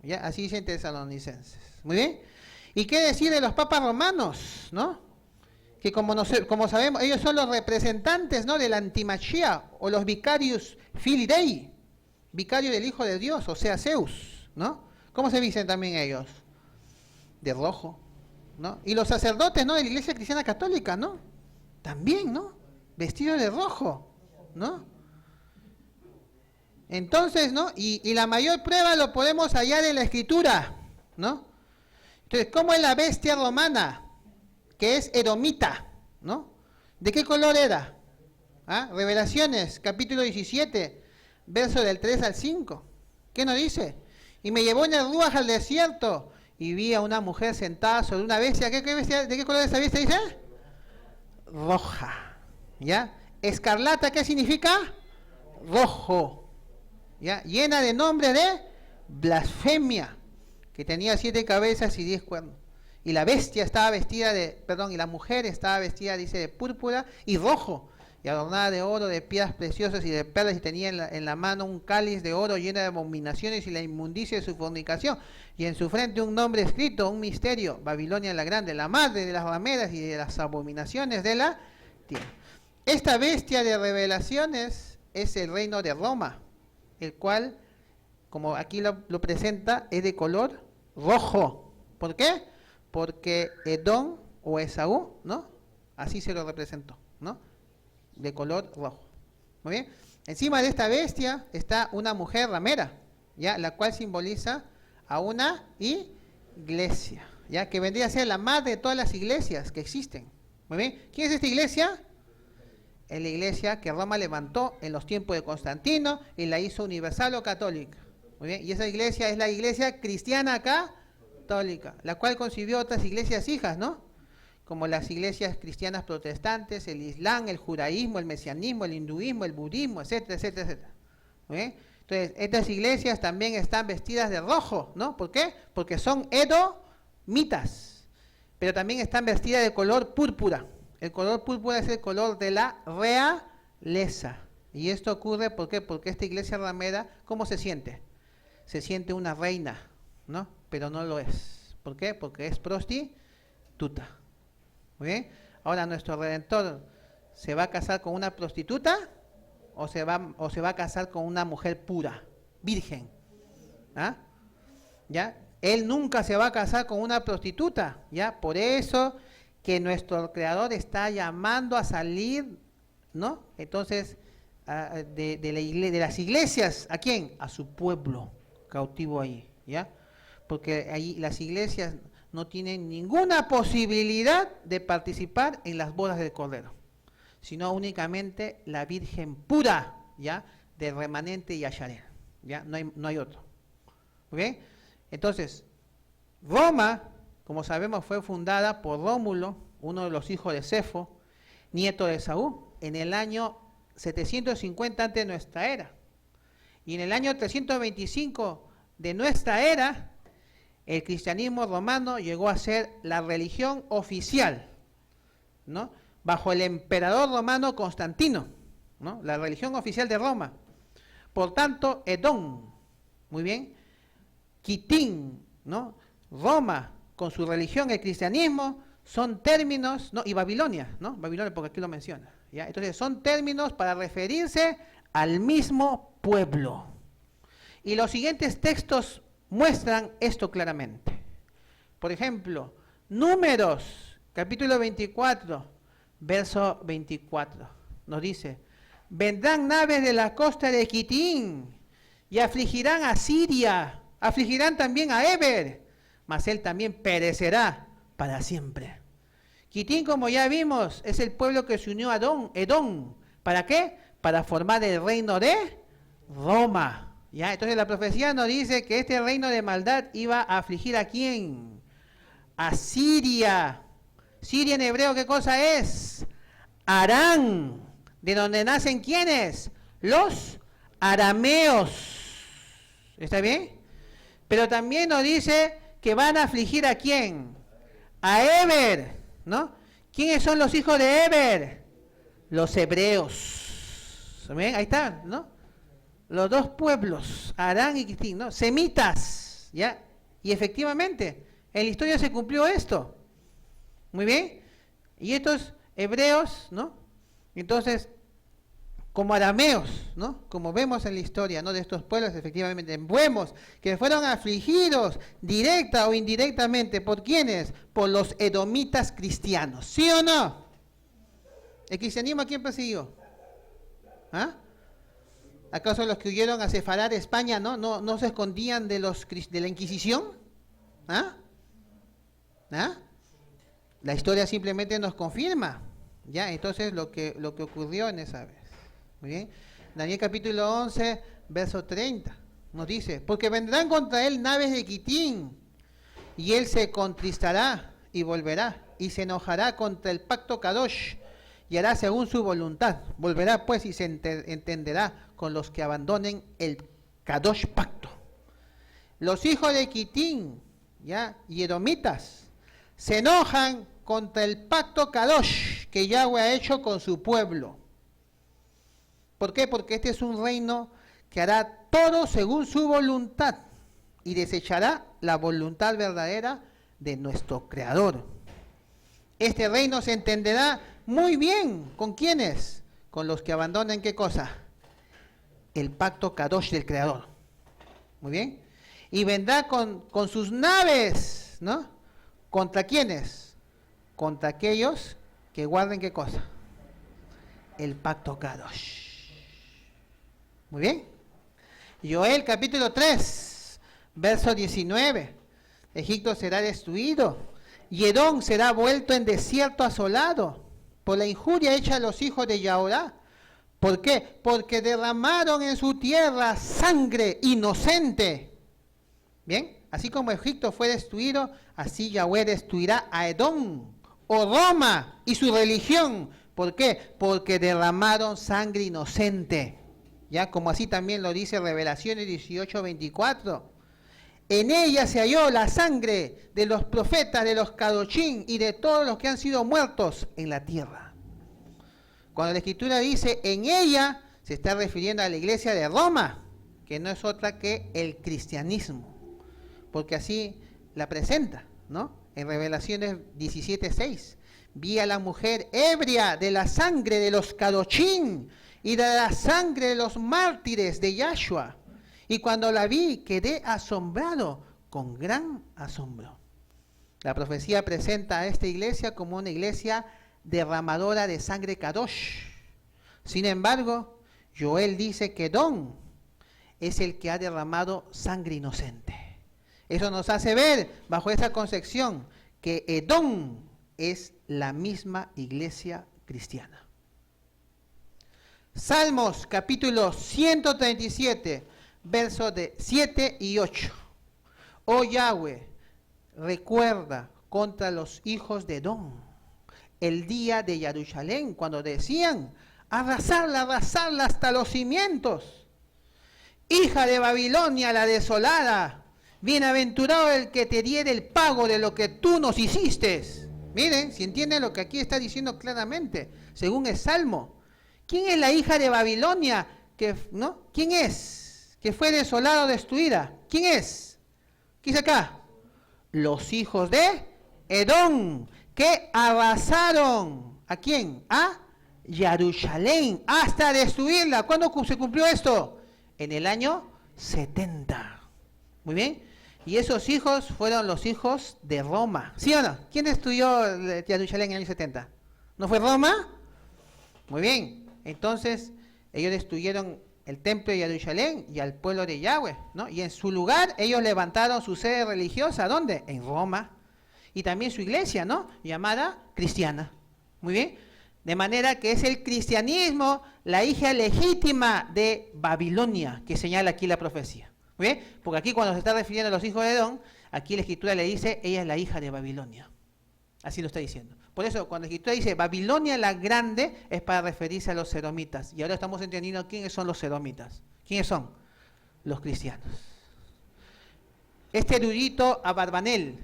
¿Ya? Así dice en Tesalonicenses. Muy bien. ¿Y qué decir de los papas romanos, ¿no? Que como sabemos, ellos son los representantes, ¿no?, del antimachía, o los vicarius filii Dei, vicario del Hijo de Dios, o sea, Zeus, ¿no? ¿Cómo se visten también ellos? De rojo, ¿no? Y los sacerdotes, ¿no?, de la Iglesia Cristiana Católica, ¿no? También, ¿no? Vestidos de rojo, ¿no? Entonces, ¿no? Y la mayor prueba lo podemos hallar en la Escritura, ¿no? Entonces, ¿cómo es la bestia romana? Que es edomita, ¿no? ¿De qué color era? ¿Ah? Revelaciones, capítulo 17, verso del 3 al 5. ¿Qué nos dice? Y me llevó en el ruaj al desierto y vi a una mujer sentada sobre una bestia. ¿Qué bestia? ¿De qué color es esa bestia? Dice roja, ¿ya? Escarlata, ¿qué significa? Rojo, ¿ya? Llena de nombre de blasfemia, que tenía 7 cabezas y 10 cuernos. Y la bestia estaba vestida y la mujer estaba vestida, dice, de púrpura y rojo, y adornada de oro, de piedras preciosas y de perlas, y tenía en la mano un cáliz de oro lleno de abominaciones y la inmundicia de su fornicación, y en su frente un nombre escrito, un misterio: Babilonia la Grande, la madre de las rameras y de las abominaciones de la tierra. Esta bestia de Revelaciones es el reino de Roma, el cual, como aquí lo presenta, es de color rojo. ¿Por qué? Porque Edom o Esaú, ¿no? Así se lo representó, ¿no? De color rojo. Muy bien. Encima de esta bestia está una mujer ramera, ¿ya? La cual simboliza a una iglesia, ¿ya? Que vendría a ser la madre de todas las iglesias que existen. Muy bien. ¿Quién es esta iglesia? Es la iglesia que Roma levantó en los tiempos de Constantino y la hizo universal o católica. Muy bien. Y esa iglesia es la iglesia cristiana católica, la cual concibió otras iglesias hijas, ¿no? Como las iglesias cristianas protestantes, el islam, el judaísmo, el mesianismo, el hinduismo, el budismo, etcétera, etcétera, etcétera. ¿Muy bien? Entonces, estas iglesias también están vestidas de rojo, ¿no? ¿Por qué? Porque son edomitas, pero también están vestidas de color púrpura. El color púrpura es el color de la realeza. Y esto ocurre, ¿por qué? Porque esta iglesia ramera, ¿cómo se siente? Se siente una reina, ¿no? Pero no lo es. ¿Por qué? Porque es prostituta. Muy bien. Ahora, nuestro Redentor, ¿se va a casar con una prostituta o se va a casar con una mujer pura, virgen? ¿Ah? ¿Ya? Él nunca se va a casar con una prostituta, ¿ya? Por eso que nuestro Creador está llamando a salir, ¿no? Entonces, de las iglesias, ¿a quién? A su pueblo cautivo ahí, ¿ya? Porque ahí las iglesias no tienen ninguna posibilidad de participar en las bodas del Cordero, sino únicamente la Virgen pura, ¿ya? De remanente y Asharel, ¿ya? No hay otro. ¿Ok? Entonces, Roma, como sabemos, fue fundada por Rómulo, uno de los hijos de Cefo, nieto de Saúl, en el año 750 antes de nuestra era. Y en el año 325 de nuestra era, el cristianismo romano llegó a ser la religión oficial, ¿no? Bajo el emperador romano Constantino, ¿no? La religión oficial de Roma. Por tanto, Edom, muy bien, Quitín, ¿no? Roma, con su religión, el cristianismo, son términos, ¿no? Y Babilonia, ¿no? Babilonia, porque aquí lo menciona, ¿ya? Entonces, son términos para referirse al mismo pueblo. Y los siguientes textos muestran esto claramente. Por ejemplo, Números, capítulo 24, verso 24, nos dice: vendrán naves de la costa de Quitín y afligirán a Siria, afligirán también a Eber, mas él también perecerá para siempre. Quitín, como ya vimos, es el pueblo que se unió a Edom. ¿Para qué? Para formar el reino de Roma. ¿Ya? Entonces la profecía nos dice que este reino de maldad iba a afligir ¿a quién? A Siria. Siria en hebreo, ¿qué cosa es? Arán, de donde nacen ¿quiénes? Los arameos. ¿Está bien? Pero también nos dice que van a afligir ¿a quién? a Eber, ¿no? ¿Quiénes son los hijos de Eber? Los hebreos. ¿Ven? Ahí están, ¿no? Los dos pueblos, Arán y Quitín, ¿no? Semitas, ¿ya? Y efectivamente, en la historia se cumplió esto. Muy bien. Y estos hebreos, ¿no? Entonces, como arameos, ¿no? Como vemos en la historia, ¿no? De estos pueblos, efectivamente, vemos que fueron afligidos directa o indirectamente, ¿por quiénes? Por los edomitas cristianos, ¿sí o no? ¿El cristianismo a quién persiguió? ¿Ah? ¿Acaso los que huyeron a Sefarad, España, no se escondían de la Inquisición? ¿Ah? ¿Ah? La historia simplemente nos confirma, ¿ya? Entonces lo que ocurrió en esa vez. Muy bien. Daniel capítulo 11, verso 30, nos dice, porque vendrán contra él naves de Quitín, y él se contristará y volverá, y se enojará contra el pacto Kadosh, y hará según su voluntad. Volverá pues y se entenderá con los que abandonen el Kadosh pacto. Los hijos de Quitín, ¿ya? Y edomitas, se enojan contra el pacto Kadosh que Yahweh ha hecho con su pueblo. ¿Por qué? Porque este es un reino que hará todo según su voluntad y desechará la voluntad verdadera de nuestro Creador. Este reino se entenderá muy bien. ¿Con quiénes? Con los que abandonen, ¿qué cosa? El pacto Kadosh del Creador. Muy bien. Y vendrá con sus naves, ¿no? ¿Contra quiénes? Contra aquellos que guarden, ¿qué cosa? El pacto Kadosh. Muy bien. Joel capítulo 3, verso 19. Egipto será destruido y Edom será vuelto en desierto asolado por la injuria hecha a los hijos de Yahorá. ¿Por qué? Porque derramaron en su tierra sangre inocente. Bien, así como Egipto fue destruido, así Yahweh destruirá a Edom o Roma y su religión. ¿Por qué? Porque derramaron sangre inocente. Ya, como así también lo dice Revelaciones 18:24. En ella se halló la sangre de los profetas, de los Kadoshim y de todos los que han sido muertos en la tierra. Cuando la Escritura dice en ella, se está refiriendo a la iglesia de Roma, que no es otra que el cristianismo, porque así la presenta, ¿no? En Revelaciones 17:6, vi a la mujer ebria de la sangre de los Kadoshim y de la sangre de los mártires de Yahshua. Y cuando la vi, quedé asombrado con gran asombro. La profecía presenta a esta iglesia como una iglesia derramadora de sangre Kadosh. Sin embargo, Joel dice que Edom es el que ha derramado sangre inocente. Eso nos hace ver, bajo esa concepción, que Edom es la misma iglesia cristiana. Salmos capítulo 137, versos de 7 y 8. Oh Yahweh, recuerda contra los hijos de Edom el día de Jerusalén, cuando decían, arrasarla hasta los cimientos. Hija de Babilonia, la desolada, bienaventurado el que te diere el pago de lo que tú nos hiciste. Miren, si entienden lo que aquí está diciendo claramente, según el Salmo. ¿Quién es la hija de Babilonia? ¿No? ¿Quién es? Que fue desolada o destruida. ¿Quién es? ¿Qué dice acá? Los hijos de Edom, que arrasaron. ¿A quién? A Jerusalén, hasta destruirla. ¿Cuándo se cumplió esto? En el año 70. Muy bien. Y esos hijos fueron los hijos de Roma. ¿Sí o no? ¿Quién destruyó Jerusalén en el año 70? ¿No fue Roma? Muy bien. Entonces, ellos destruyeron el templo de Jerusalén y al pueblo de Yahweh, ¿no? Y en su lugar, ellos levantaron su sede religiosa. ¿Dónde? En Roma. Y también su iglesia, ¿no? Llamada cristiana. Muy bien. De manera que es el cristianismo la hija legítima de Babilonia, que señala aquí la profecía. Muy bien. Porque aquí cuando se está refiriendo a los hijos de Edom, aquí la Escritura le dice, ella es la hija de Babilonia. Así lo está diciendo. Por eso, cuando la Escritura dice Babilonia la grande, es para referirse a los edomitas. Y ahora estamos entendiendo quiénes son los edomitas. ¿Quiénes son? Los cristianos. Este erudito Abarbanel,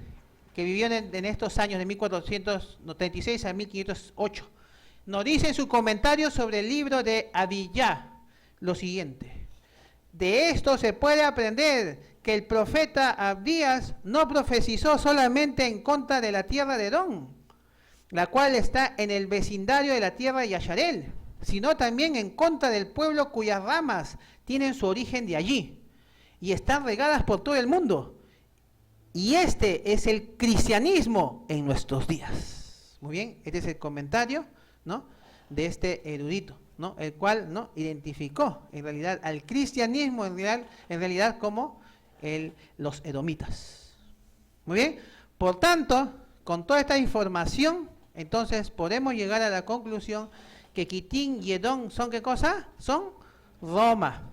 que vivió en estos años de 1436 a 1508, nos dice en su comentario sobre el libro de Abiyá lo siguiente: de esto se puede aprender que el profeta Abdías no profetizó solamente en contra de la tierra de Edom, la cual está en el vecindario de la tierra de Yasharel, sino también en contra del pueblo cuyas ramas tienen su origen de allí y están regadas por todo el mundo. Y este es el cristianismo en nuestros días. Muy bien, este es el comentario, ¿no?, de este erudito, ¿no?, el cual, ¿no?, identificó en realidad al cristianismo en realidad como los edomitas. Muy bien, por tanto, con toda esta información, entonces podemos llegar a la conclusión que Quitín y Edom son, ¿qué cosa? Son Roma.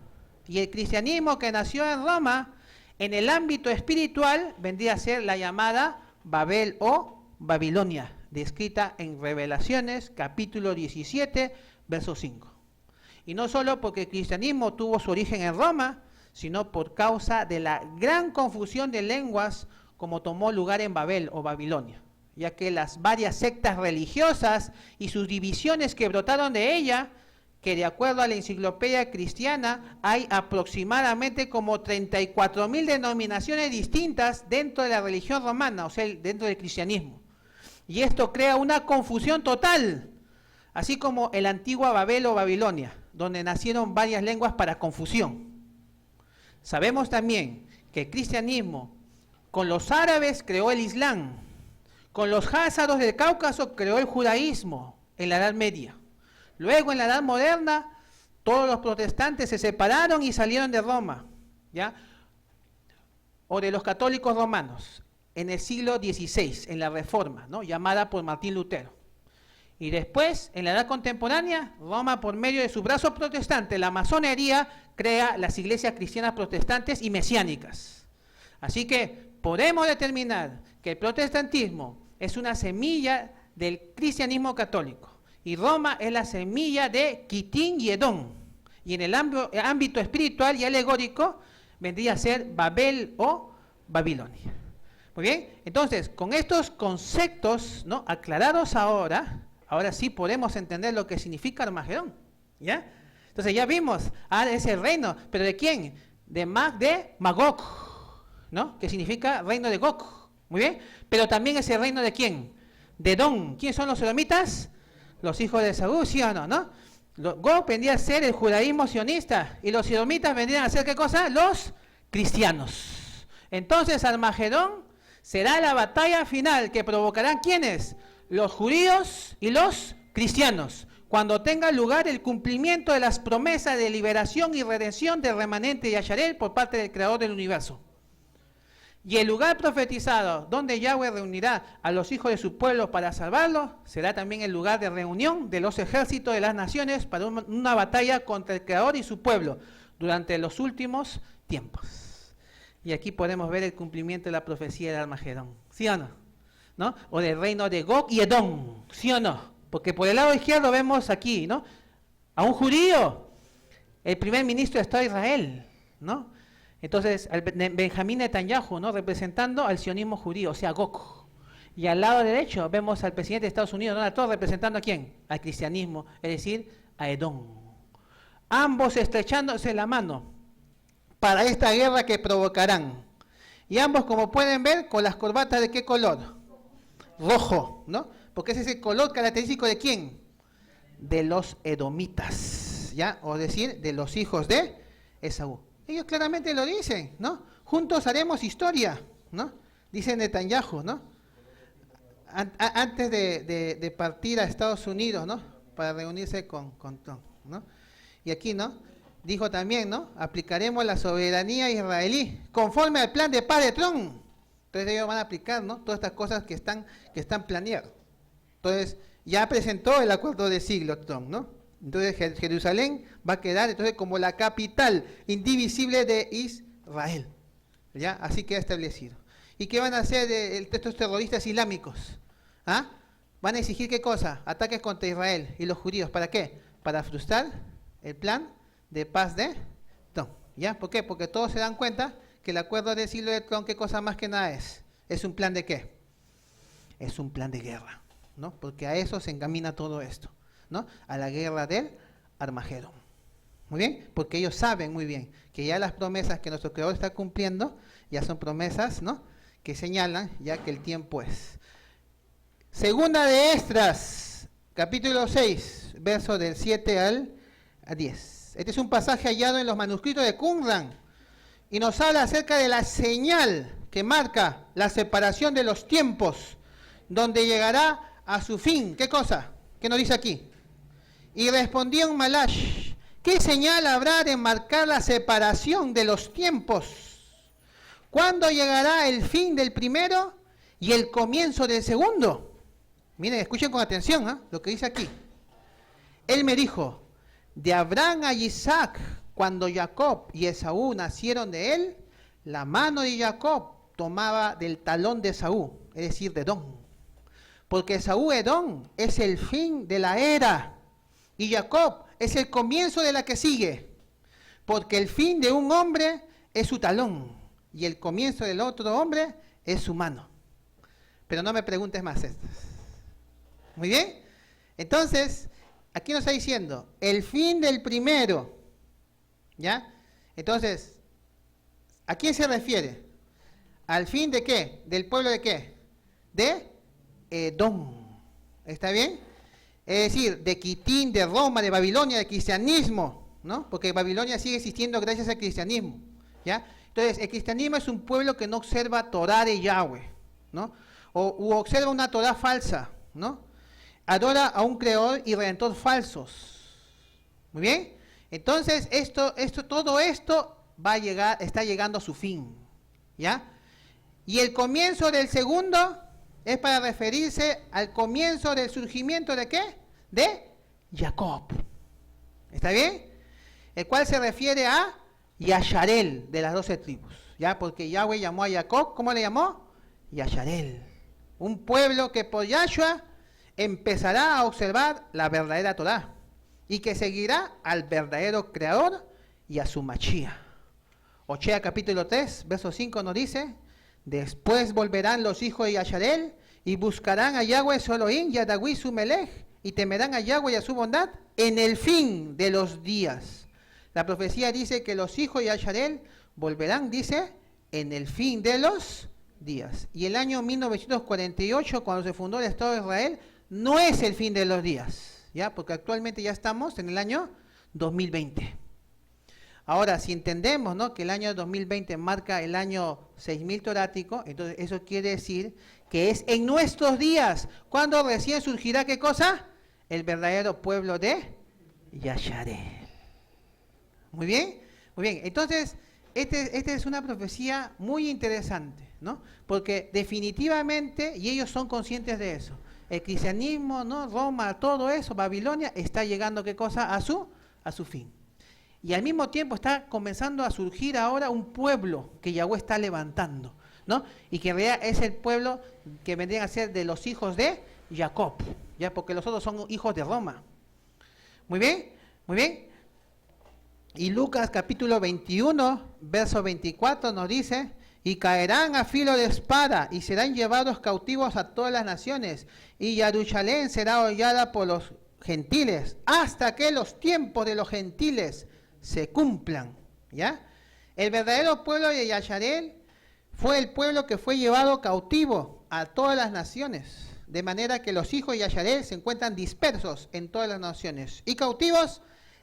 Y el cristianismo que nació en Roma, en el ámbito espiritual, vendría a ser la llamada Babel o Babilonia, descrita en Revelaciones, capítulo 17, verso 5. Y no solo porque el cristianismo tuvo su origen en Roma, sino por causa de la gran confusión de lenguas como tomó lugar en Babel o Babilonia, ya que las varias sectas religiosas y sus divisiones que brotaron de ella, que de acuerdo a la enciclopedia cristiana hay aproximadamente como 34.000 denominaciones distintas dentro de la religión romana, o sea, dentro del cristianismo. Y esto crea una confusión total, así como el antiguo Babel o Babilonia, donde nacieron varias lenguas para confusión. Sabemos también que el cristianismo con los árabes creó el Islam, con los házaros del Cáucaso creó el judaísmo en la Edad Media. Luego en la Edad Moderna todos los protestantes se separaron y salieron de Roma, ¿ya?, o de los católicos romanos en el siglo XVI, en la Reforma, ¿no?, llamada por Martín Lutero. Y después, en la Edad Contemporánea, Roma, por medio de su brazo protestante, la masonería, crea las iglesias cristianas protestantes y mesiánicas. Así que podemos determinar que el protestantismo es una semilla del cristianismo católico y Roma es la semilla de Quitín y Edom. Y en el ámbito espiritual y alegórico vendría a ser Babel o Babilonia. Muy bien, entonces con estos conceptos, ¿no?, aclarados ahora sí podemos entender lo que significa Armagedón, ¿ya? Entonces ya vimos, ese reino, pero ¿de quién? De Magog, ¿no?, que significa reino de Gog. Muy bien, pero también ese reino de ¿quién? De Edom. ¿Quiénes son los edomitas? Los hijos de Esaú, ¿sí o no? ¿No? Gog vendría a ser el judaísmo sionista y los edomitas vendrían a ser ¿qué cosa? Los cristianos. Entonces Armagedón será la batalla final que provocarán ¿quiénes? Los judíos y los cristianos, cuando tenga lugar el cumplimiento de las promesas de liberación y redención del remanente de Yasharel por parte del creador del universo. Y el lugar profetizado donde Yahweh reunirá a los hijos de su pueblo para salvarlos será también el lugar de reunión de los ejércitos de las naciones para una batalla contra el creador y su pueblo durante los últimos tiempos. Y aquí podemos ver el cumplimiento de la profecía del Armagedón, ¿sí o no? ¿No? O del reino de Gog y Edom, ¿sí o no? Porque por el lado izquierdo vemos aquí, ¿no?, a un judío, el primer ministro de Estado de Israel, ¿no? Entonces, Benjamín Netanyahu, ¿no?, representando al sionismo judío, o sea, Gog. Y al lado derecho vemos al presidente de Estados Unidos, Donald Trump, representando ¿a quién? Al cristianismo, es decir, a Edom. Ambos estrechándose la mano para esta guerra que provocarán. Y ambos, como pueden ver, con las corbatas ¿de qué color? Rojo, ¿no? Porque ese es el color característico ¿de quién? De los edomitas, ¿ya? O decir, de los hijos de Esaú. Ellos claramente lo dicen, ¿no? Juntos haremos historia, ¿no? Dice Netanyahu, ¿no? Antes de partir a Estados Unidos, ¿no?, para reunirse con Trump, ¿no? Y aquí, ¿no?, dijo también, ¿no?, aplicaremos la soberanía israelí conforme al plan de paz de Trump. Entonces ellos van a aplicar, ¿no?, todas estas cosas que están planeadas. Entonces ya presentó el acuerdo de siglo Trump, ¿no? Entonces Jerusalén va a quedar entonces como la capital indivisible de Israel, ¿ya? Así queda establecido. ¿Y qué van a hacer estos terroristas islámicos? ¿Ah? Van a exigir ¿qué cosa? Ataques contra Israel y los judíos. ¿Para qué? Para frustrar el plan de paz de Trump, ¿ya? ¿Por qué? Porque todos se dan cuenta que el acuerdo del siglo de Trump, ¿qué cosa más que nada es? Es un plan de ¿qué? es un plan de guerra, ¿no? Porque a eso se encamina todo esto, ¿no? A la guerra del Armagedón. Muy bien, porque ellos saben muy bien que ya las promesas que nuestro Creador está cumpliendo ya son promesas, ¿no?, que señalan ya que el tiempo es. Segunda de Esdras, capítulo 6, verso del 7 al 10. Este es un pasaje hallado en los manuscritos de Qumran y nos habla acerca de la señal que marca la separación de los tiempos, donde llegará a su fin. ¿Qué cosa? ¿Qué nos dice aquí? Y respondió un Malash: ¿qué señal habrá de marcar la separación de los tiempos? ¿Cuándo llegará el fin del primero y el comienzo del segundo? Miren, escuchen con atención lo que dice aquí. Él me dijo: de Abraham a Isaac, cuando Jacob y Esaú nacieron de él, la mano de Jacob tomaba del talón de Esaú, es decir, de Edom. Porque Esaú, Edom, es el fin de la era, y Jacob es el comienzo de la que sigue. Porque el fin de un hombre es su talón, y el comienzo del otro hombre es su mano. Pero no me preguntes más esto. Muy bien. Entonces, aquí nos está diciendo el fin del primero. ¿Ya? Entonces, ¿a quién se refiere? ¿Al fin de qué? ¿Del pueblo de qué? De Edom. ¿Está bien? Es decir, de Quitín, de Roma, de Babilonia, de cristianismo, ¿no? Porque Babilonia sigue existiendo gracias al cristianismo. ¿Ya? Entonces, el cristianismo es un pueblo que no observa Torah de Yahweh, ¿no? U observa una Torah falsa, ¿no? Adora a un creador y redentor falsos. Muy bien. Entonces, todo esto va a llegar, está llegando a su fin, ¿ya? Y el comienzo del segundo es para referirse al comienzo del surgimiento ¿de qué? De Jacob. ¿Está bien? El cual se refiere a Yasharel, de las 12 tribus, ¿ya? Porque Yahweh llamó a Jacob, ¿cómo le llamó? Yasharel. Un pueblo que por Yahshua empezará a observar la verdadera Torah y que seguirá al verdadero creador y a su Mashiach. Ochea capítulo 3, verso 5 nos dice: después volverán los hijos de Yasharel y buscarán a Yahweh su Elohim y a David su Melech y temerán a Yahweh y a su bondad en el fin de los días. La profecía dice que los hijos de Yasharel volverán, dice, en el fin de los días. Y el año 1948, cuando se fundó el Estado de Israel, no es el fin de los días, ¿ya? Porque actualmente ya estamos en el año 2020. Ahora, si entendemos, ¿no?, que el año 2020 marca el año 6000 torático, entonces eso quiere decir que es en nuestros días cuando recién surgirá, ¿qué cosa? El verdadero pueblo de Yasharel. Muy bien, muy bien. Entonces, esta es una profecía muy interesante, ¿no? Porque definitivamente, y ellos son conscientes de eso, el cristianismo, ¿no?, Roma, todo eso, Babilonia, está llegando, ¿qué cosa? A su fin. Y al mismo tiempo está comenzando a surgir ahora un pueblo que Yahweh está levantando, ¿no? Y que en realidad es el pueblo que vendrían a ser de los hijos de Jacob, ¿ya? Porque los otros son hijos de Roma. Muy bien, muy bien. Y Lucas capítulo 21, verso 24 nos dice: y caerán a filo de espada y serán llevados cautivos a todas las naciones, y Jerusalén será hollada por los gentiles, hasta que los tiempos de los gentiles se cumplan, ¿ya? El verdadero pueblo de Yasharel fue el pueblo que fue llevado cautivo a todas las naciones, de manera que los hijos de Yasharel se encuentran dispersos en todas las naciones y cautivos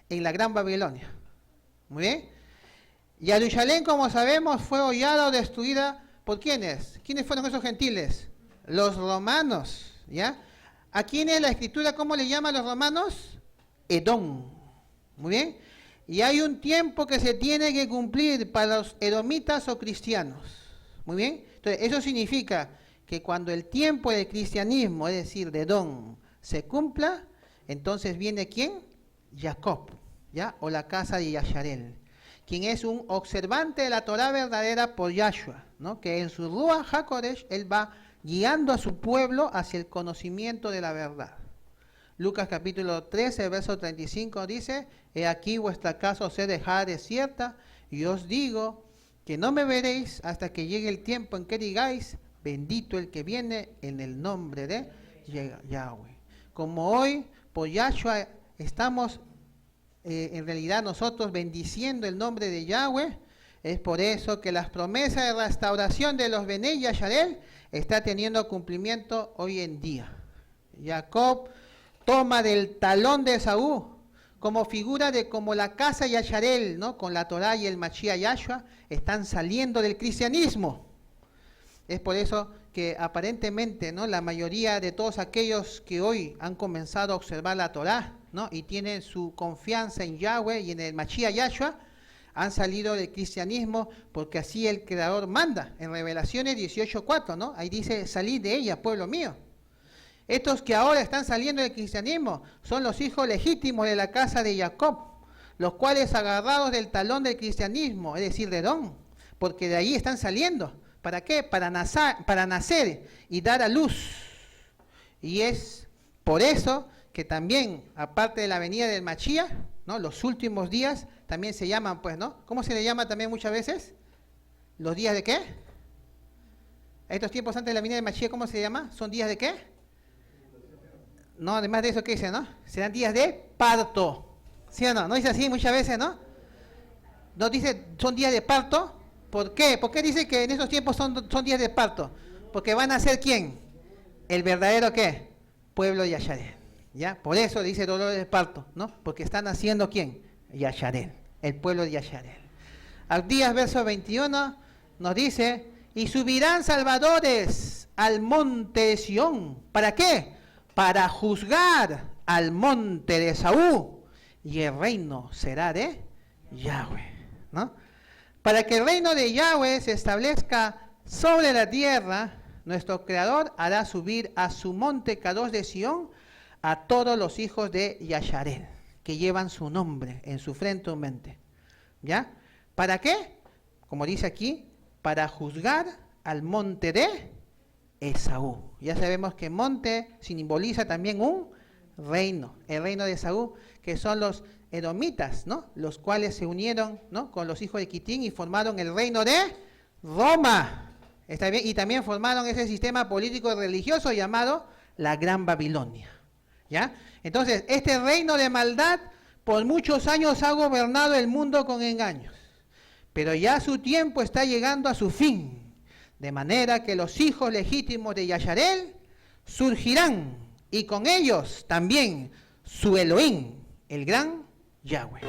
en la Gran Babilonia. Muy bien. Jerusalén, como sabemos, fue hollada o destruida ¿por quiénes? ¿Quiénes fueron esos gentiles? Los romanos, ¿ya? ¿A quiénes la escritura cómo le llama a los romanos? Edom. Muy bien. Y hay un tiempo que se tiene que cumplir para los edomitas o cristianos. Muy bien. Entonces, eso significa que cuando el tiempo del cristianismo, es decir, de Edom, se cumpla, entonces viene ¿quién? Jacob, ¿ya? O la casa de Yasharel, quien es un observante de la Torah verdadera por Yahshua, ¿no? Que en su Ruach HaKodesh él va guiando a su pueblo hacia el conocimiento de la verdad. Lucas capítulo 13, verso 35 dice: he aquí vuestra casa os se dejará desierta, y os digo que no me veréis hasta que llegue el tiempo en que digáis: bendito el que viene en el nombre de Yahweh. Como hoy, por Yahshua, estamos en realidad nosotros bendiciendo el nombre de Yahweh, es por eso que las promesas de restauración de los Bené Yasharel está teniendo cumplimiento hoy en día. Jacob toma del talón de Esaú como figura de como la casa Yasharel, ¿no? Con la Torá y el Mashiach Yahshua, están saliendo del cristianismo. Es por eso que aparentemente, ¿no?, la mayoría de todos aquellos que hoy han comenzado a observar la Torá, ¿no?, y tienen su confianza en Yahweh y en el Mashiach Yahshua, han salido del cristianismo porque así el Creador manda. En Revelaciones 18:4, ¿no? Ahí dice, salid de ella, pueblo mío. Estos que ahora están saliendo del cristianismo son los hijos legítimos de la casa de Jacob, los cuales agarrados del talón del cristianismo, es decir, de Edom, porque de ahí están saliendo. ¿Para qué? Para nacer y dar a luz. Y es por eso que también, aparte de la venida del Mashiach, ¿no?, los últimos días también se llaman, pues, ¿no? ¿Cómo se le llama también muchas veces? ¿Los días de qué? Estos tiempos antes de la venida del Mashiach, ¿cómo se llama? ¿Son días de qué? No, además de eso, ¿qué dice, no? Serán días de parto. ¿Sí o no? ¿No dice así muchas veces, no? ¿No dice son días de parto? ¿Por qué? ¿Por qué dice que en esos tiempos son días de parto? Porque van a ser ¿quién? El verdadero ¿qué? Pueblo de Yasharel. ¿Ya? Por eso dice dolor de parto, ¿no? Porque están haciendo ¿quién? Yasharel, el pueblo de Yasharel. Abdías, verso 21, nos dice, y subirán salvadores al monte de Sión. ¿Para qué? Para juzgar al monte de Esaú, y el reino será de Yahweh, ¿no? Para que el reino de Yahweh se establezca sobre la tierra, nuestro Creador hará subir a su monte Kadosh de Sión a todos los hijos de Yasharel, que llevan su nombre en su frente o mente. ¿Ya? ¿Para qué? Como dice aquí, para juzgar al monte de Esaú. Ya sabemos que monte simboliza también un reino, el reino de Esaú, que son los edomitas, ¿no?, los cuales se unieron, ¿no?, con los hijos de Quitín y formaron el reino de Roma. ¿Está bien? Y también formaron ese sistema político y religioso llamado la Gran Babilonia. ¿Ya? Entonces, este reino de maldad por muchos años ha gobernado el mundo con engaños, pero ya su tiempo está llegando a su fin, de manera que los hijos legítimos de Yasharel surgirán, y con ellos también su Elohim, el gran Yahweh.